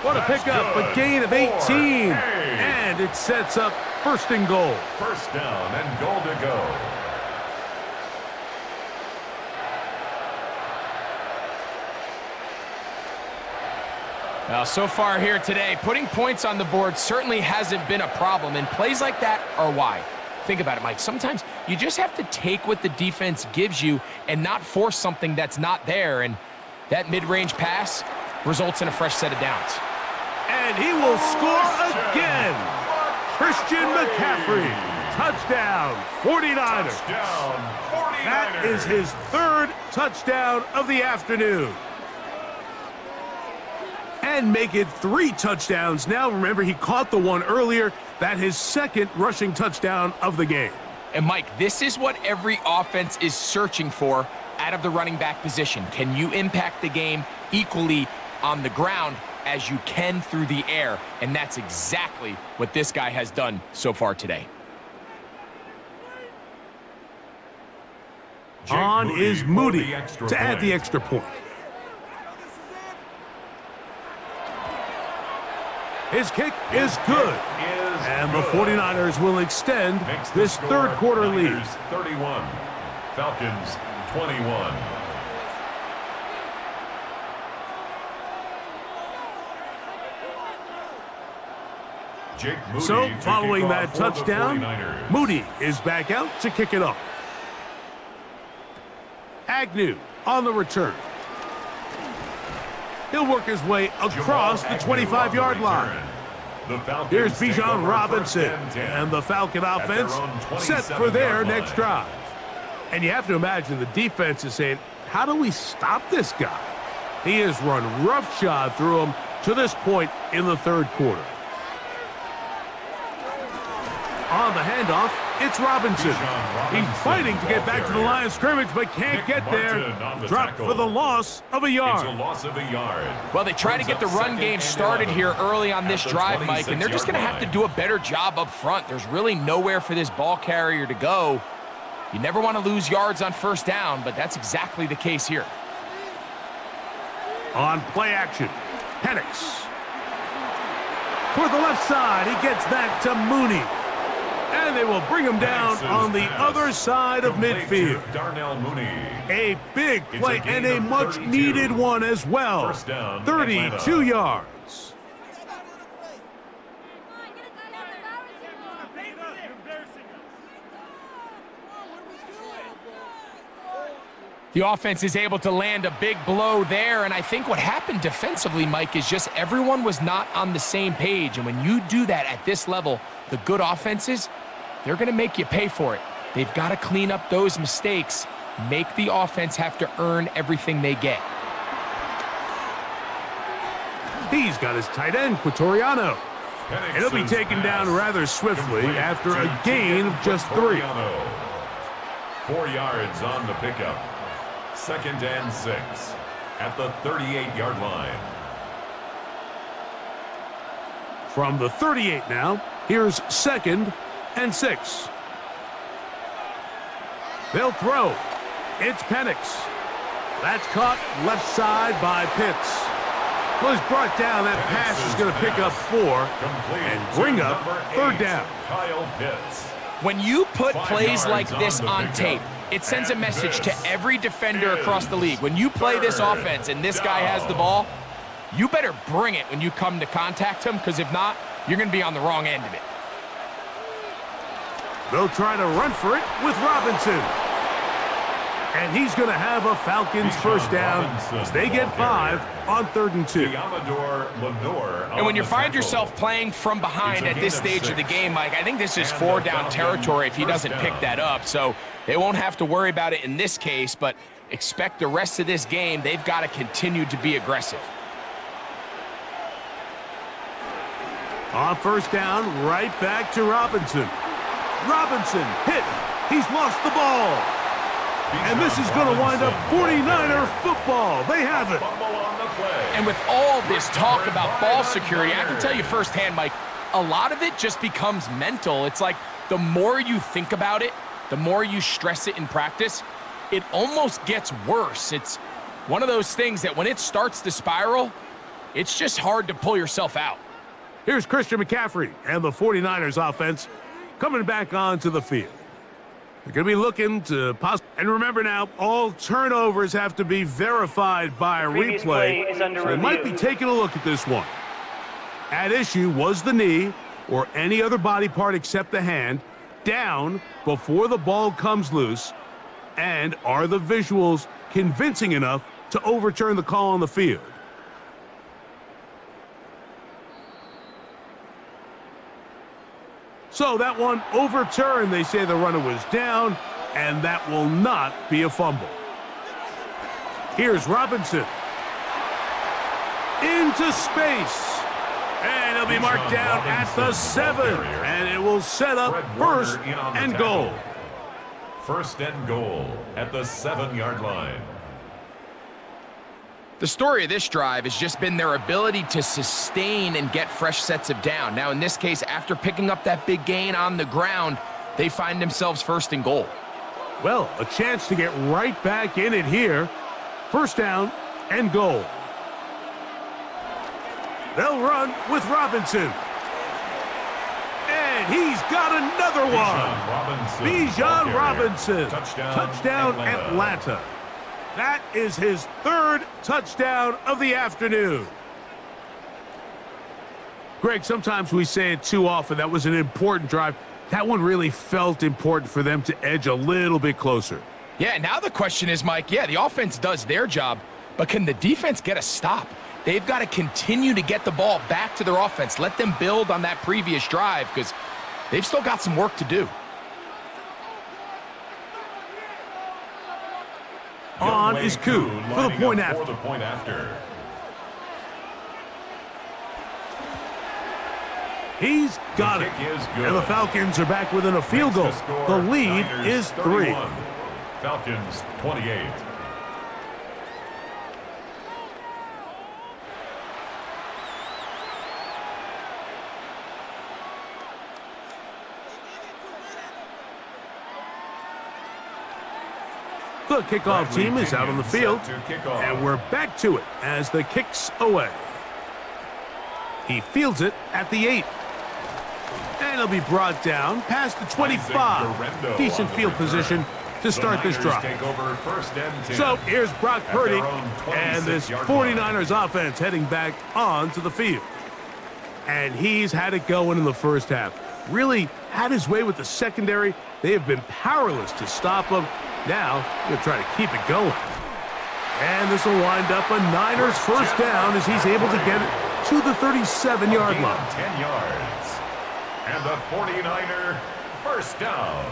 What a pickup, a gain of 18. And it sets up 1st and goal. First down and goal to go. Well, so far here today, putting points on the board certainly hasn't been a problem, and plays like that are why. Think about it, Mike. Sometimes you just have to take what the defense gives you and not force something that's not there, and that mid-range pass results in a fresh set of downs. And he will score again. Christian McCaffrey. Touchdown, 49ers. That is his 3rd touchdown of the afternoon. And make it 3 touchdowns now. Remember, he caught the one earlier. That's his 2nd rushing touchdown of the game. And, Mike, this is what every offense is searching for out of the running back position. Can you impact the game equally on the ground as you can through the air? And that's exactly what this guy has done so far today. On is Moody to add the extra point. His kick is good. And the 49ers will extend this third quarter lead. 31, Falcons 21. So, following that touchdown, Moody is back out to kick it off. Agnew on the return. He'll work his way across the 25-yard line. Here's Bijan Robinson, and the Falcon offense set for their next drive. And you have to imagine the defense is saying, how do we stop this guy? He has run roughshod through him to this point in the third quarter. On the handoff, it's Robinson. He's fighting to get back to the line of scrimmage, but can't get there. Dropped for the loss of a yard. Well, they try to get the run game started here early on this drive, Mike, and they're just going to have to do a better job up front. There's really nowhere for this ball carrier to go. You never want to lose yards on first down, but that's exactly the case here. On play action, Penix. Toward the left side, he gets that to Mooney. And they will bring him down on the other side of midfield. A big play and a much-needed one as well. 32 yards. The offense is able to land a big blow there, and I think what happened defensively, Mike, is just everyone was not on the same page. And when you do that at this level, the good offenses, they're going to make you pay for it. They've got to clean up those mistakes, make the offense have to earn everything they get. He's got his tight end, Quatoriano. And he'll be taken down rather swiftly after a gain of just 3. 4 yards on the pickup. 2nd and 6 at the 38-yard line. From the 38 now, here's 2nd and 6. They'll throw. It's Penix. That's caught left side by Pitts. Was brought down. That pass is going to pick up 4 and bring up 3rd down. Kyle Pitts. When you put plays like this on tape, it sends a message to every defender across the league. When you play this offense and this guy has the ball, you better bring it when you come to contact him, because if not, you're going to be on the wrong end of it. They'll try to run for it with Robinson. And he's going to have a Falcons first down as they get 5 on 3rd and 2. And when you find yourself playing from behind at this stage of the game, Mike, I think this is 4 down territory if he doesn't pick that up. So they won't have to worry about it in this case, but expect the rest of this game, they've got to continue to be aggressive. On first down, right back to Robinson. Robinson hit. He's lost the ball. And this is going to wind up 49er football. They have it. And with all this talk about ball security, I can tell you firsthand, Mike, a lot of it just becomes mental. It's like the more you think about it, the more you stress it in practice, it almost gets worse. It's one of those things that when it starts to spiral, it's just hard to pull yourself out. Here's Christian McCaffrey and the 49ers offense coming back onto the field. They're going to be looking to and remember now, all turnovers have to be verified by a replay. So they might be taking a look at this one. At issue was the knee or any other body part except the hand down before the ball comes loose, and are the visuals convincing enough to overturn the call on the field? So that one overturned. They say the runner was down, and that will not be a fumble. Here's Robinson. Into space. And he'll be marked down at the 7. And it will set up 1st and goal. 1st and goal at the 7-yard line. The story of this drive has just been their ability to sustain and get fresh sets of down. Now, in this case, after picking up that big gain on the ground, they find themselves 1st and goal. Well, a chance to get right back in it here. 1st down and goal. They'll run with Robinson. And he's got another one. Bijan Robinson. Touchdown Atlanta. That is his third touchdown of the afternoon. Greg, sometimes we say it too often. That was an important drive. That one really felt important for them to edge a little bit closer. Yeah, now the question is, Mike, yeah, the offense does their job, but can the defense get a stop? They've got to continue to get the ball back to their offense. Let them build on that previous drive because they've still got some work to do. On is Koo for the point after. He's got it. And the Falcons are back within a field goal. The lead is 3. Falcons 28. The kickoff team is out on the field, and we're back to it as the kick's away. He fields it at the 8. And he'll be brought down past the 25. Decent field position to start this drive. So here's Brock Purdy and this 49ers offense heading back onto the field. And he's had it going in the first half. Really had his way with the secondary. They have been powerless to stop him. Now, he'll try to keep it going. And this will wind up a Niners first down as he's able to get it to the 37-yard line. 10 yards. And the 49er first down.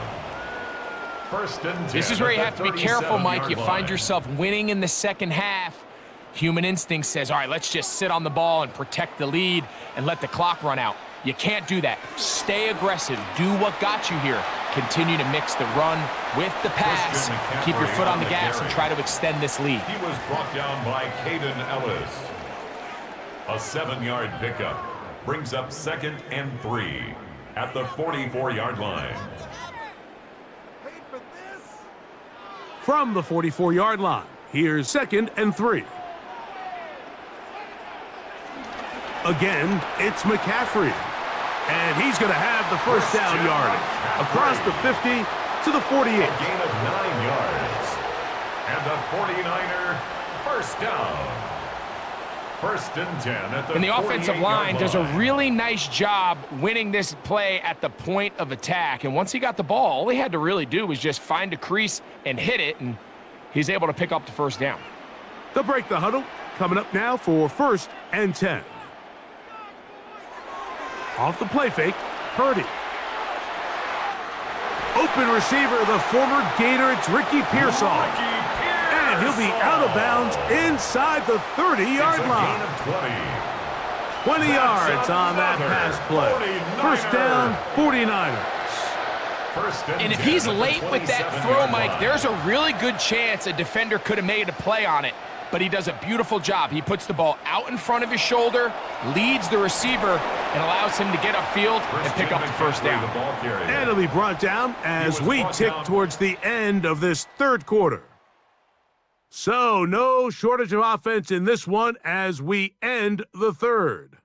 First and 10. This is where you have to be careful, Mike. You find yourself winning in the second half. Human instinct says, all right, let's just sit on the ball and protect the lead and let the clock run out. You can't do that. Stay aggressive. Do what got you here. Continue to mix the run with the pass. Keep your foot on the gas and try to extend this lead. He was brought down by Caden Ellis. A 7-yard pickup brings up 2nd and 3 at the 44-yard line. From the 44-yard line, here's 2nd and 3. Again, it's McCaffrey. And he's going to have the first down yardage across the 50 to the 48. A gain of 9 yards. And the 49er first down. First and 10 at the 48-yard line. And the offensive line does a really nice job winning this play at the point of attack. And once he got the ball, all he had to really do was just find a crease and hit it, and he's able to pick up the first down. They'll break the huddle. Coming up now for 1st and 10. Off the play fake, Purdy. Open receiver, the former Gator, it's Ricky Pearsall. And he'll be out of bounds inside the 30-yard line. 20 yards on that pass play. First down, 49ers. And if he's late with that throw, Mike, there's a really good chance a defender could have made a play on it. But he does a beautiful job. He puts the ball out in front of his shoulder, leads the receiver, and allows him to get upfield and pick up the first down. And it'll be brought down as we tick towards the end of this third quarter. So no shortage of offense in this one as we end the third.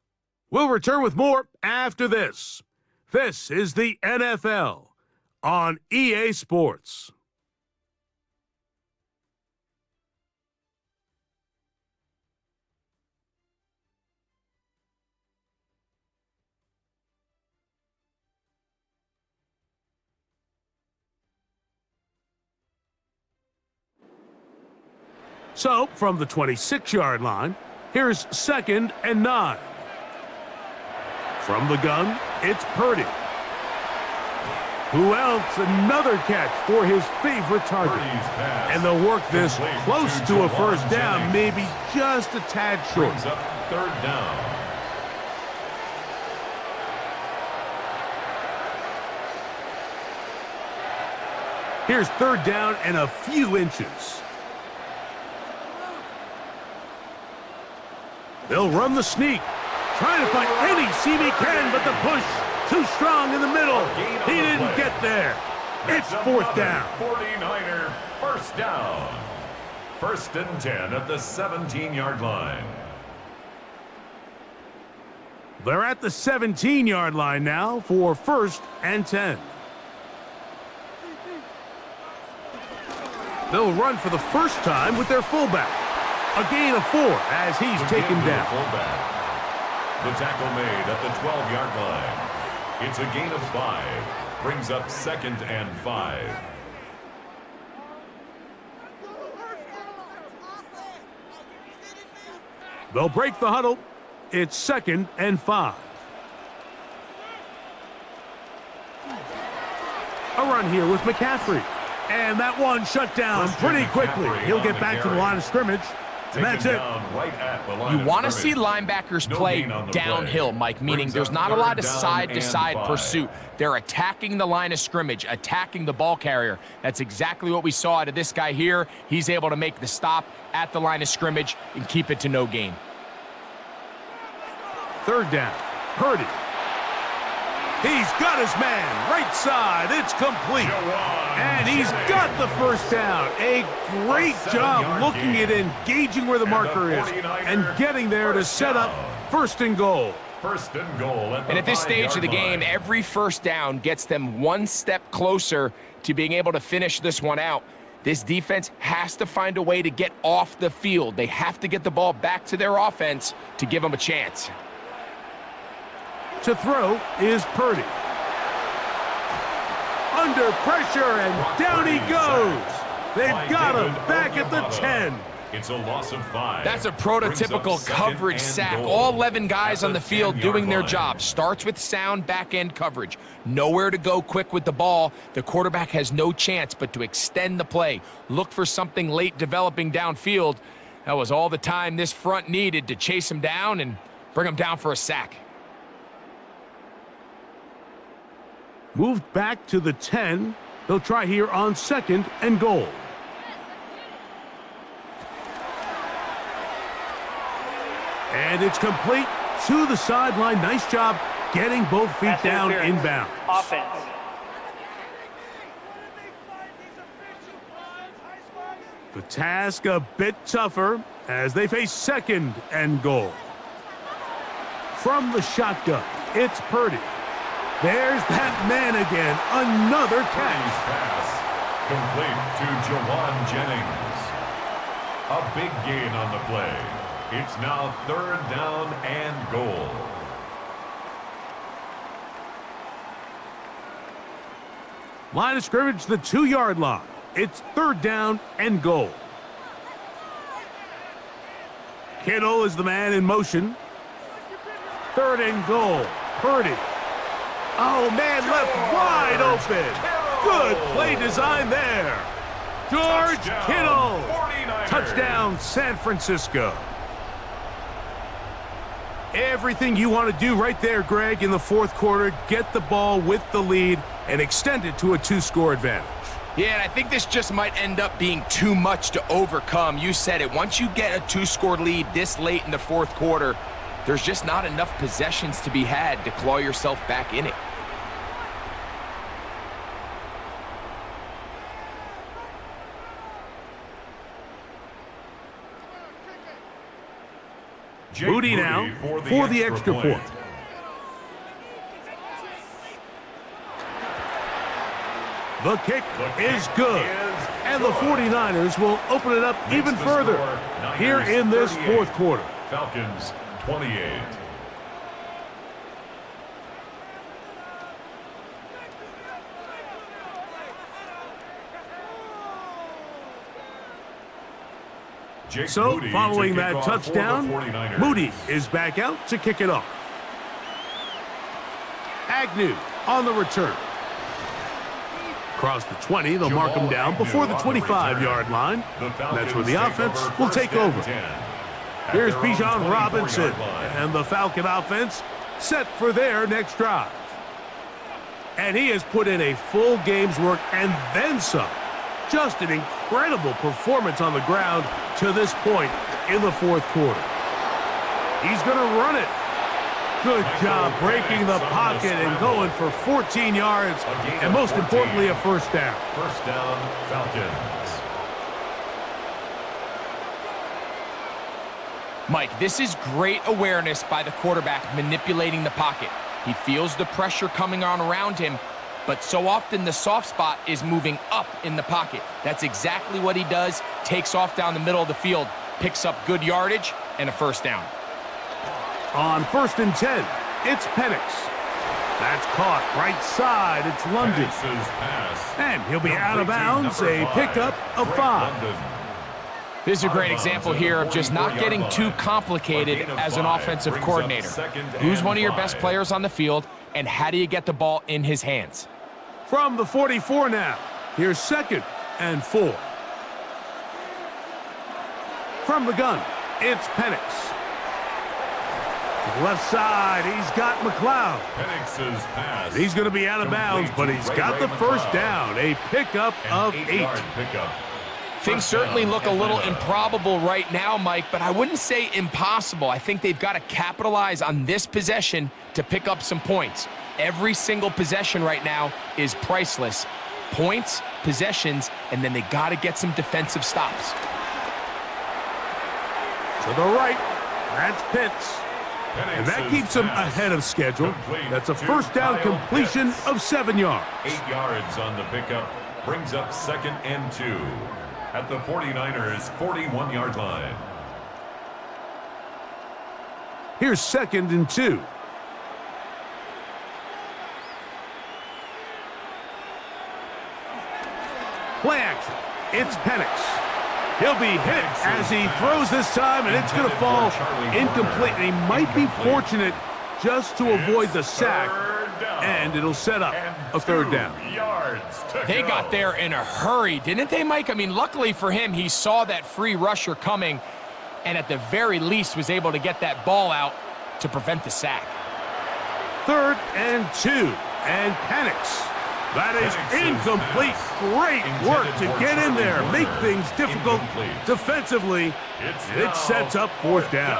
We'll return with more after this. This is the NFL on EA Sports. So, from the 26-yard line, here's 2nd and 9. From the gun, it's Purdy. Who else? Another catch for his favorite target. And they'll work this close to a first down, maybe just a tad short. Brings up 3rd down. Here's 3rd down and a few inches. They'll run the sneak. Trying to find any seam he can, but the push too strong in the middle. He didn't get there. It's 4th down. 49er first down. 1st and 10 at the 17-yard line. They're at the 17-yard line now for 1st and 10. They'll run for the first time with their fullback. A gain of 4 as he's taken down. The tackle made at the 12-yard line. It's a gain of 5. Brings up 2nd and 5. They'll break the huddle. It's 2nd and 5. A run here with McCaffrey. And that one shut down pretty quickly. He'll get back to the line of scrimmage. And that's it. You want to see linebackers play downhill, Mike, meaning there's not a lot of side-to-side pursuit. They're attacking the line of scrimmage, attacking the ball carrier. That's exactly what we saw out of this guy here. He's able to make the stop at the line of scrimmage and keep it to no gain. 3rd down. Purdy. He's got his man. Right side. It's complete. And he's got the first down. A great job looking at engaging where the marker is and getting there to set up 1st and goal. And at this stage of the game, every first down gets them one step closer to being able to finish this one out. This defense has to find a way to get off the field. They have to get the ball back to their offense to give them a chance. To throw is Purdy. Under pressure, and down he goes. They've got him back at the 10. It's a loss of 5. That's a prototypical coverage sack. All 11 guys on the field doing their job. Starts with sound back-end coverage. Nowhere to go quick with the ball. The quarterback has no chance but to extend the play. Look for something late developing downfield. That was all the time this front needed to chase him down and bring him down for a sack. Moved back to the 10. They'll try here on 2nd and goal. And it's complete to the sideline. Nice job getting both feet down inbound. Offense. The task a bit tougher as they face 2nd and goal. From the shotgun, it's Purdy. There's that man again. Another catch. Pass complete to Jawan Jennings. A big gain on the play. It's now 3rd down and goal. Line of scrimmage, the 2-yard line. It's 3rd down and goal. Kittle is the man in motion. 3rd and goal. Purdy. Oh, man, left wide open. Good play design there. George Kittle. Touchdown, San Francisco. Everything you want to do right there, Greg, in the 4th quarter. Get the ball with the lead and extend it to a 2-score advantage. Yeah, and I think this just might end up being too much to overcome. You said it. Once you get a 2-score lead this late in the 4th quarter, there's just not enough possessions to be had to claw yourself back in it. Moody now for the extra point. The kick is good. And the 49ers will open it up even further here in this 4th quarter. Falcons 28. So, following that touchdown, Moody is back out to kick it off. Agnew on the return. Across the 20, they'll mark him down before the 25-yard line. That's where the offense will take over. Here's Bijan Robinson, and the Falcon offense set for their next drive. And he has put in a full game's work and then some. Just an incredible performance on the ground to this point in the 4th quarter. He's going to run it. Good job breaking the pocket and going for 14 yards, and most importantly, a first down. First down, Falcons. Mike, this is great awareness by the quarterback manipulating the pocket. He feels the pressure coming on around him, but so often the soft spot is moving up in the pocket. That's exactly what he does, takes off down the middle of the field, picks up good yardage, and a first down. On 1st and 10, it's Penix. That's caught right side. It's London. And he'll be out of bounds, a pickup of 5. This is a great example here of just not getting too complicated as an offensive coordinator. Who's one of your best players on the field, and how do you get the ball in his hands? From the 44 now, here's 2nd and 4. From the gun, it's Penix. To the left side, he's got McLeod. Penix's pass. He's going to be out of bounds, but he's got the first down, a pickup of 8. Things certainly look a little improbable right now, Mike, but I wouldn't say impossible. I think they've got to capitalize on this possession to pick up some points. Every single possession right now is priceless. Points, possessions, and then they got to get some defensive stops. To the right, that's Pitts. And that keeps him ahead of schedule. That's a first down completion of 7 yards. 8 yards on the pickup, brings up 2nd and 2. At the 49ers' 41-yard line. Here's 2nd and 2. Play action. It's Penix. He'll be hit as he throws this time, and it's going to fall incomplete. And he might be fortunate just to avoid the sack, and it'll set up a 3rd down. They got there in a hurry, didn't they, Mike? I mean, luckily for him, he saw that free rusher coming and at the very least was able to get that ball out to prevent the sack. 3rd and 2, and Penix. That is incomplete. Great work to get in there, make things difficult defensively, and it sets up 4th down.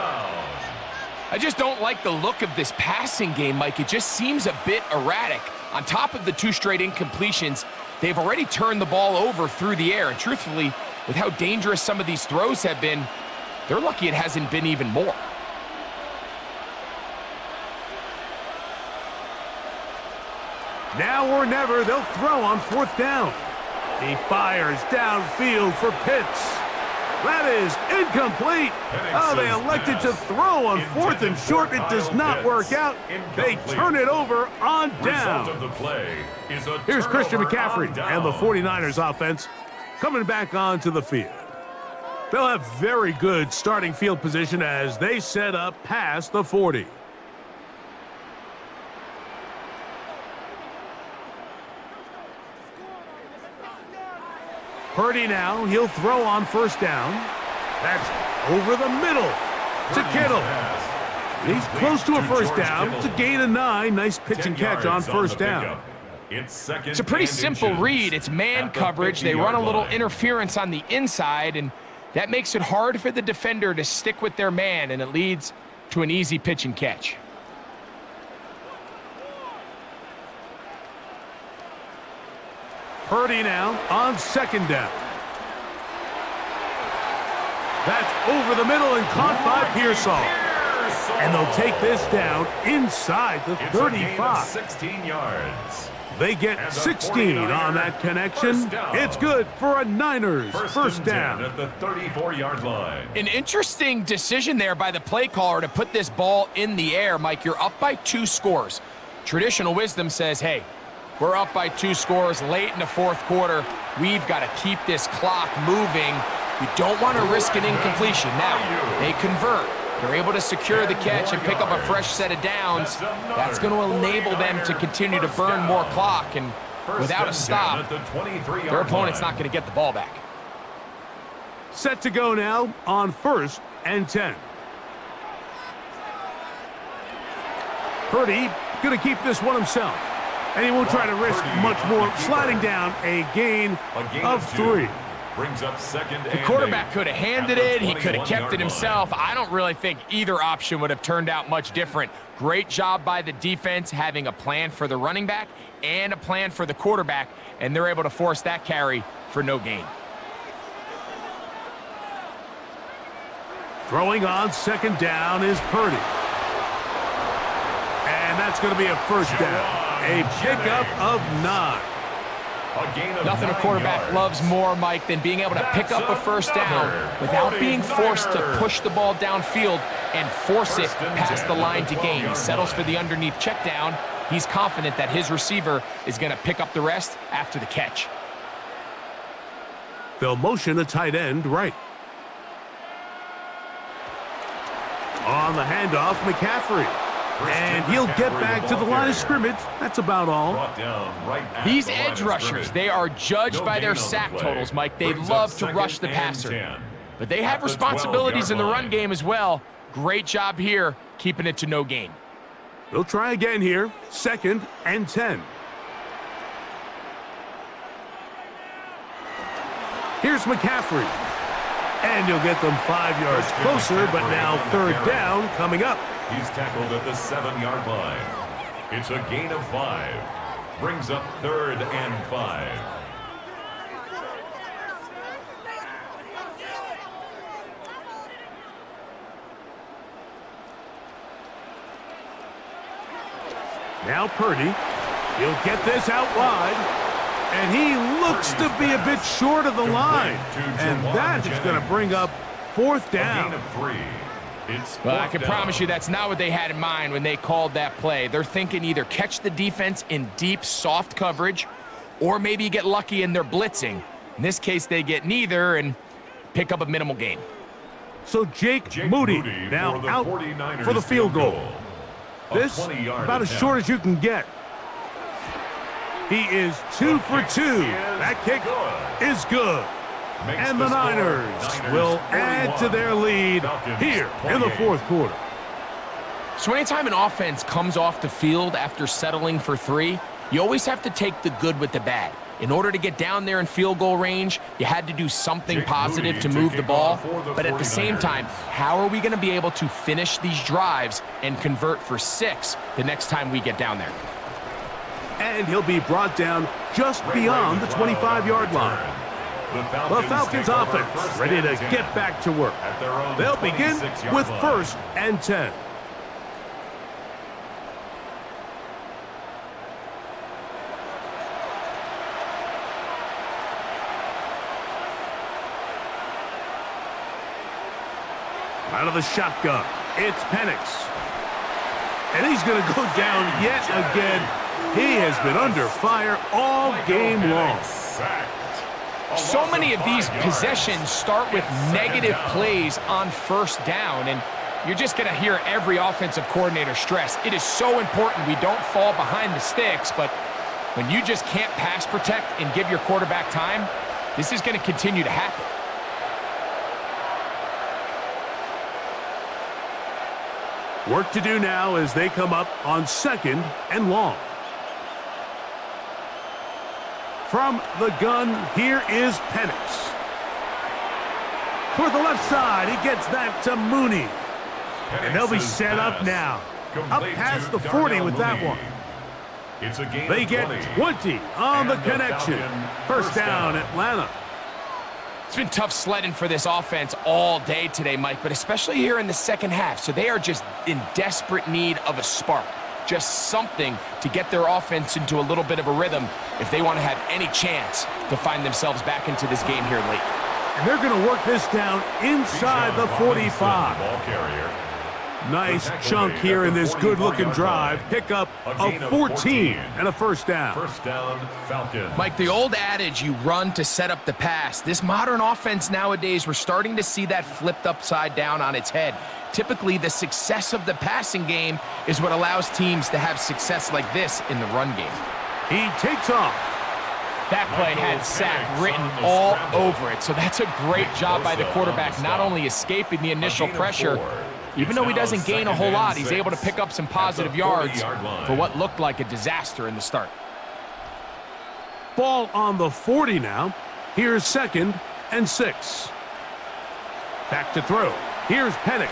I just don't like the look of this passing game, Mike. It just seems a bit erratic. On top of the 2 straight incompletions, they've already turned the ball over through the air. And truthfully, with how dangerous some of these throws have been, they're lucky it hasn't been even more. Now or never, they'll throw on 4th down. He fires downfield for Pitts. That is incomplete. Oh, they elected to throw on 4th and short. It does not work out. They turn it over on down. Here's Christian McCaffrey and the 49ers offense coming back onto the field. They'll have very good starting field position as they set up past the 40. Purdy now, he'll throw on 1st down. That's over the middle to Kittle. He's close to a first down. It's a gain of 9. Nice pitch and catch on 1st down. It's a pretty simple read. It's man coverage. They run a little interference on the inside, and that makes it hard for the defender to stick with their man, and it leads to an easy pitch and catch. Purdy now on 2nd down. That's over the middle and caught by Pearsall. And they'll take this down inside the 35. 16 yards. They get 16 on that connection. It's good for a Niners first down. At the 34-yard line. An interesting decision there by the play caller to put this ball in the air. Mike, you're up by 2 scores. Traditional wisdom says, hey, we're up by 2 scores late in the 4th quarter. We've got to keep this clock moving. We don't want to risk an incompletion. Now, they convert. They're able to secure the catch and pick up a fresh set of downs. That's going to enable them to continue to burn more clock. And without a stop, their opponent's not going to get the ball back. Set to go now on 1st and 10. Purdy going to keep this one himself. And he won't try to risk much more, sliding down a gain of 3. Brings up 2nd. The quarterback could have handed it. He could have kept it himself. I don't really think either option would have turned out much different. Great job by the defense having a plan for the running back and a plan for the quarterback, and they're able to force that carry for no gain. Throwing on second down is Purdy. And that's going to be a first down. A pickup of 9. Nothing a quarterback loves more, Mike, than being able to pick up a first down without being forced to push the ball downfield and force it past the line to gain. He settles for the underneath check down. He's confident that his receiver is going to pick up the rest after the catch. They'll motion a tight end right. On the handoff, McCaffrey. And he'll get back to the line of scrimmage. That's about all. These edge rushers, they are judged by their sack totals, Mike. They love to rush the passer. But they have responsibilities in the run game as well. Great job here, keeping it to no gain. They'll try again here. 2nd and 10. Here's McCaffrey. And he'll get them 5 yards closer, but now 3rd down coming up. He's tackled at the 7-yard line. It's a gain of 5. Brings up 3rd and 5. Now Purdy. He'll get this out wide. And he looks to be a bit short of the line. And that is going to bring up 4th down. A gain of 3. Well, I can promise you that's not what they had in mind when they called that play. They're thinking either catch the defense in deep, soft coverage, or maybe get lucky in their blitzing. In this case, they get neither and pick up a minimal gain. So Jake Moody now out for the field goal. This about as short as you can get. He is 2 for 2. That kick is good. And the Niners will add to their lead here in the 4th quarter. So anytime an offense comes off the field after settling for 3, you always have to take the good with the bad. In order to get down there in field goal range, you had to do something positive to move the ball. But at the same time, how are we going to be able to finish these drives and convert for 6 the next time we get down there? And he'll be brought down just beyond the 25-yard line. The Falcons offense ready to get back to work. They'll begin with 1st and 10. Out of the shotgun, it's Penix. And he's going to go down yet again. He has been under fire all game long. So many of these possessions start with negative plays on 1st down, and you're just going to hear every offensive coordinator stress. It is so important we don't fall behind the sticks, but when you just can't pass protect and give your quarterback time, this is going to continue to happen. Work to do now as they come up on 2nd and long. From the gun, here is Penix. Toward the left side, he gets that to Mooney. And they'll be set up now. Up past the 40 with that one. They get 20 on the connection. 1st down, Atlanta. It's been tough sledding for this offense all day today, Mike, but especially here in the 2nd half. So they are just in desperate need of a spark. Just something to get their offense into a little bit of a rhythm if they want to have any chance to find themselves back into this game here late. And they're going to work this down inside the 45. Nice chunk here in this good-looking drive. Pickup of 14 and a 1st down. 1st down, Falcons. Mike, the old adage, you run to set up the pass. This modern offense nowadays, we're starting to see that flipped upside down on its head. Typically, the success of the passing game is what allows teams to have success like this in the run game. He takes off. That play had sack written all over it, so that's a great job by the quarterback, not only escaping the initial pressure, even though he doesn't gain a whole lot, he's able to pick up some positive yards for what looked like a disaster in the start. Ball on the 40 now. Here's 2nd and 6. Back to throw. Here's Penix.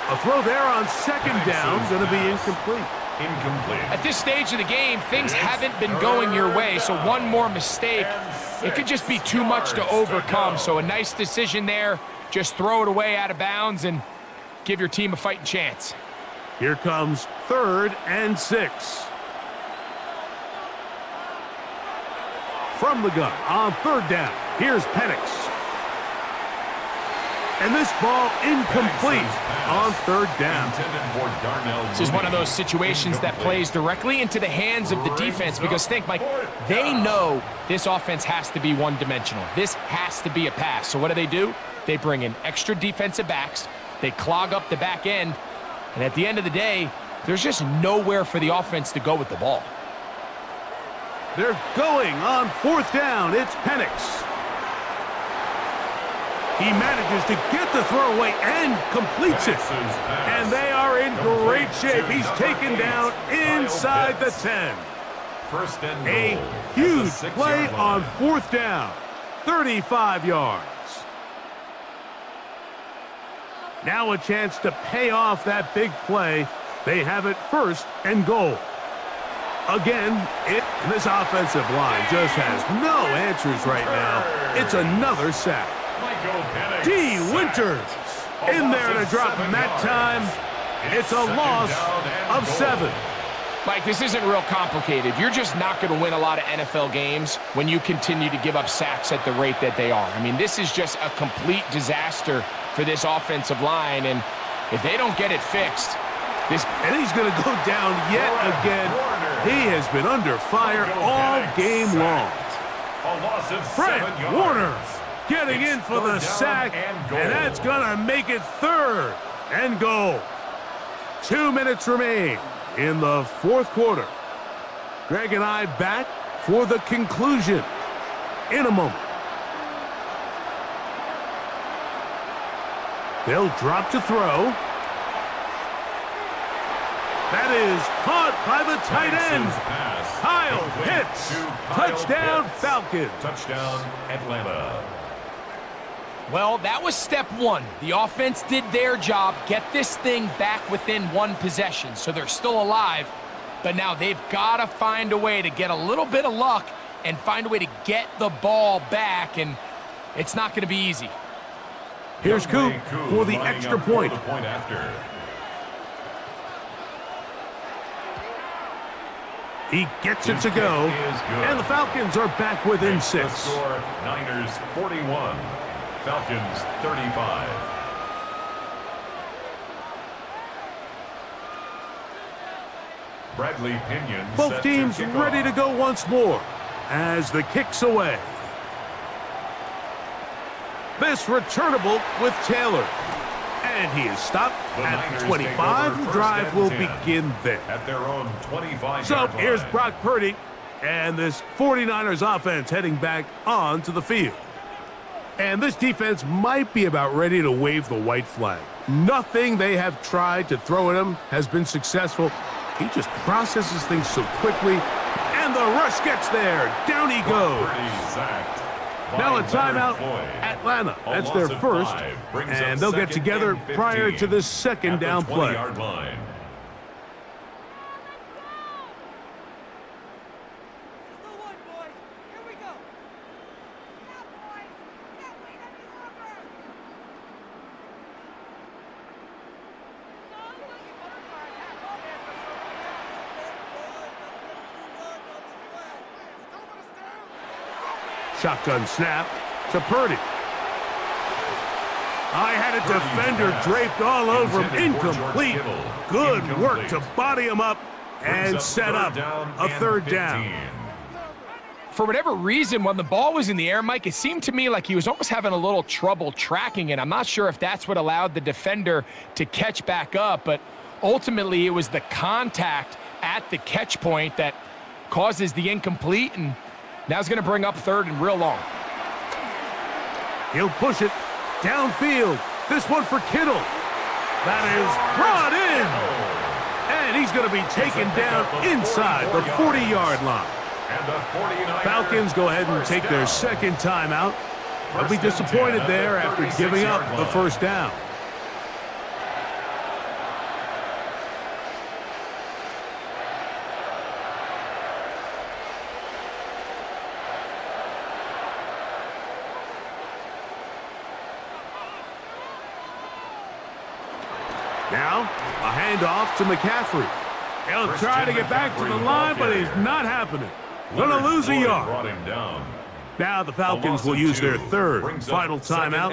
A throw there on 2nd down, going to be incomplete. Incomplete. At this stage of the game, things haven't been going your way, so one more mistake, it could just be too much to overcome. So a nice decision there. Just throw it away out of bounds and give your team a fighting chance. Here comes 3rd and 6. From the gun on 3rd down. Here's Penix. And this ball incomplete on 3rd down. This is one of those situations that plays directly into the hands of the defense because think, Mike, they know this offense has to be one-dimensional. This has to be a pass. So what do? They bring in extra defensive backs. They clog up the back end. And at the end of the day, there's just nowhere for the offense to go with the ball. They're going on 4th down. It's Penix. He manages to get the throw away and completes it. And they are in great shape. He's taken down inside the 10. First and A goal. huge play on 4th down. 35 yards. Now a chance to pay off that big play. They have it 1st and goal. Again, this offensive line just has no answers right now. It's another sack. D. Winters in there to drop him that time. It's a loss of 7. Mike, this isn't real complicated. You're just not going to win a lot of NFL games when you continue to give up sacks at the rate that they are. I mean, this is just a complete disaster for this offensive line, and if they don't get it fixed, and he's going to go down yet again. He has been under fire all game long. Fred Warner getting in for the sack, and that's going to make it 3rd and goal. 2 minutes remain in the 4th quarter. Greg and I back for the conclusion in a moment. They'll drop to throw. That is caught by the tight end. Kyle Pitts. Touchdown, Falcons. Touchdown, Atlanta. well, that was step 1. The offense did their job, get this thing back within 1 possession, so they're still alive. But now they've got to find a way to get a little bit of luck and find a way to get the ball back, and it's not going to be easy. Here's Coop for the extra point. He gets it to go, and the Falcons are back within 6. The score, Niners 41, Falcons 35. Bradley Pinion. Both teams ready to go once more as the kick's away. This returnable with Taylor. And he is stopped at 25. The drive will begin there. At their own 25. So here's Brock Purdy and this 49ers offense heading back onto the field. And this defense might be about ready to wave the white flag. Nothing they have tried to throw at him has been successful. He just processes things so quickly. And the rush gets there. Down he goes. Now a timeout, Atlanta. That's their first, and they'll get together prior to this second down play. Shotgun snap to Purdy. I had a defender draped all over him. Incomplete. Good work to body him up and set up a third down. For whatever reason, when the ball was in the air, Mike, it seemed to me like he was almost having a little trouble tracking it. I'm not sure if that's what allowed the defender to catch back up, but ultimately it was the contact at the catch point that causes the incomplete, and now he's going to bring up third and real long. He'll push it downfield. This one for Kittle. That is brought in. And he's going to be taken down inside the 40-yard line. Falcons go ahead and take their second timeout. They'll be disappointed there after giving up the first down. Now, a handoff to McCaffrey. He'll try to get back to the line, but it's not happening. Gonna lose a yard. Brought him down. Now the Falcons will use their third final timeout,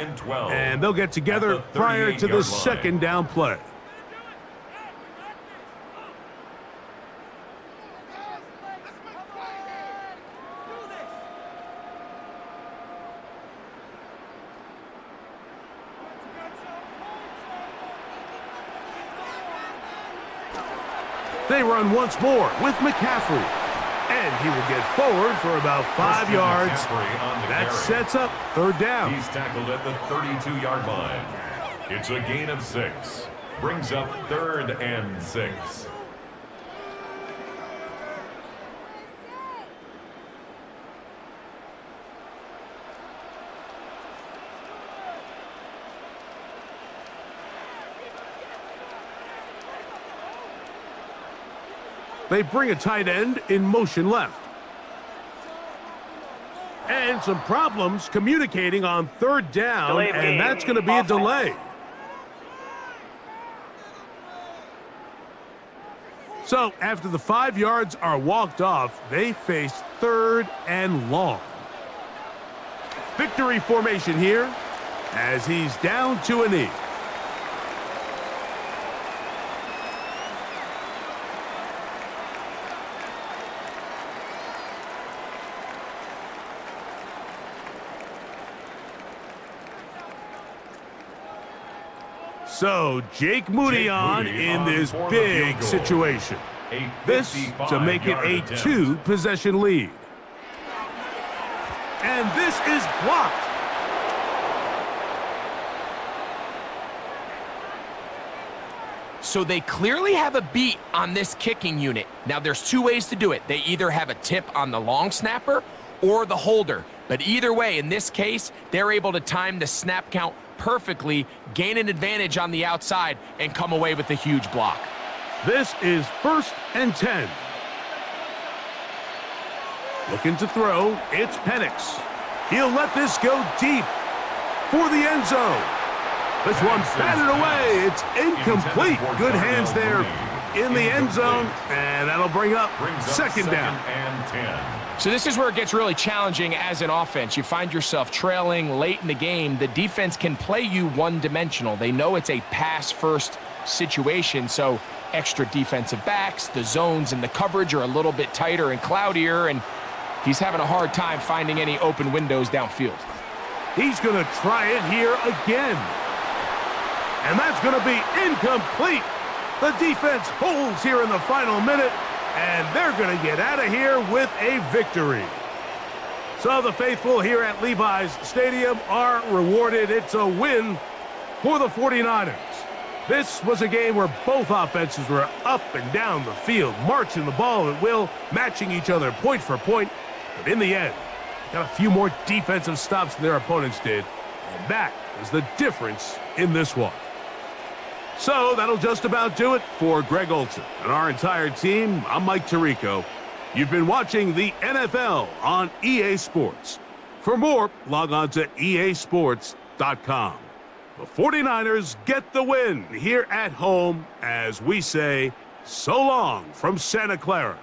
and they'll get together prior to the second down play. They run once more with McCaffrey. And he will get forward for about 5 yards. That sets up third down. He's tackled at the 32-yard line. It's a gain of 6. Brings up 3rd and 6. They bring a tight end in motion left. And some problems communicating on third down, and that's going to be a delay. So after the 5 yards are walked off, they face 3rd and long. Victory formation here as he's down to a knee. So, Jake Moody on in this big situation. This to make it a 2-possession lead. And this is blocked. So they clearly have a beat on this kicking unit. Now, there's 2 ways to do it. They either have a tip on the long snapper or the holder. But either way, in this case, they're able to time the snap count perfectly, gain an advantage on the outside, and come away with a huge block. This is 1st and 10. Looking to throw, it's Penix. He'll let this go deep for the end zone. This one's batted away. It's incomplete. Good hands there in the end zone, and that'll bring up second down. And 10. So this is where it gets really challenging as an offense. You find yourself trailing late in the game. The defense can play you one-dimensional. They know it's a pass-first situation, so extra defensive backs, the zones and the coverage are a little bit tighter and cloudier, and he's having a hard time finding any open windows downfield. He's going to try it here again. And that's going to be incomplete. The defense holds here in the final minute, and they're going to get out of here with a victory. So the faithful here at Levi's Stadium are rewarded. It's a win for the 49ers. This was a game where both offenses were up and down the field, marching the ball at will, matching each other point for point. But in the end, got a few more defensive stops than their opponents did, and that is the difference in this one. So that'll just about do it for Greg Olsen and our entire team. I'm Mike Tirico. You've been watching the NFL on EA Sports. For more, log on to easports.com. The 49ers get the win here at home as we say so long from Santa Clara.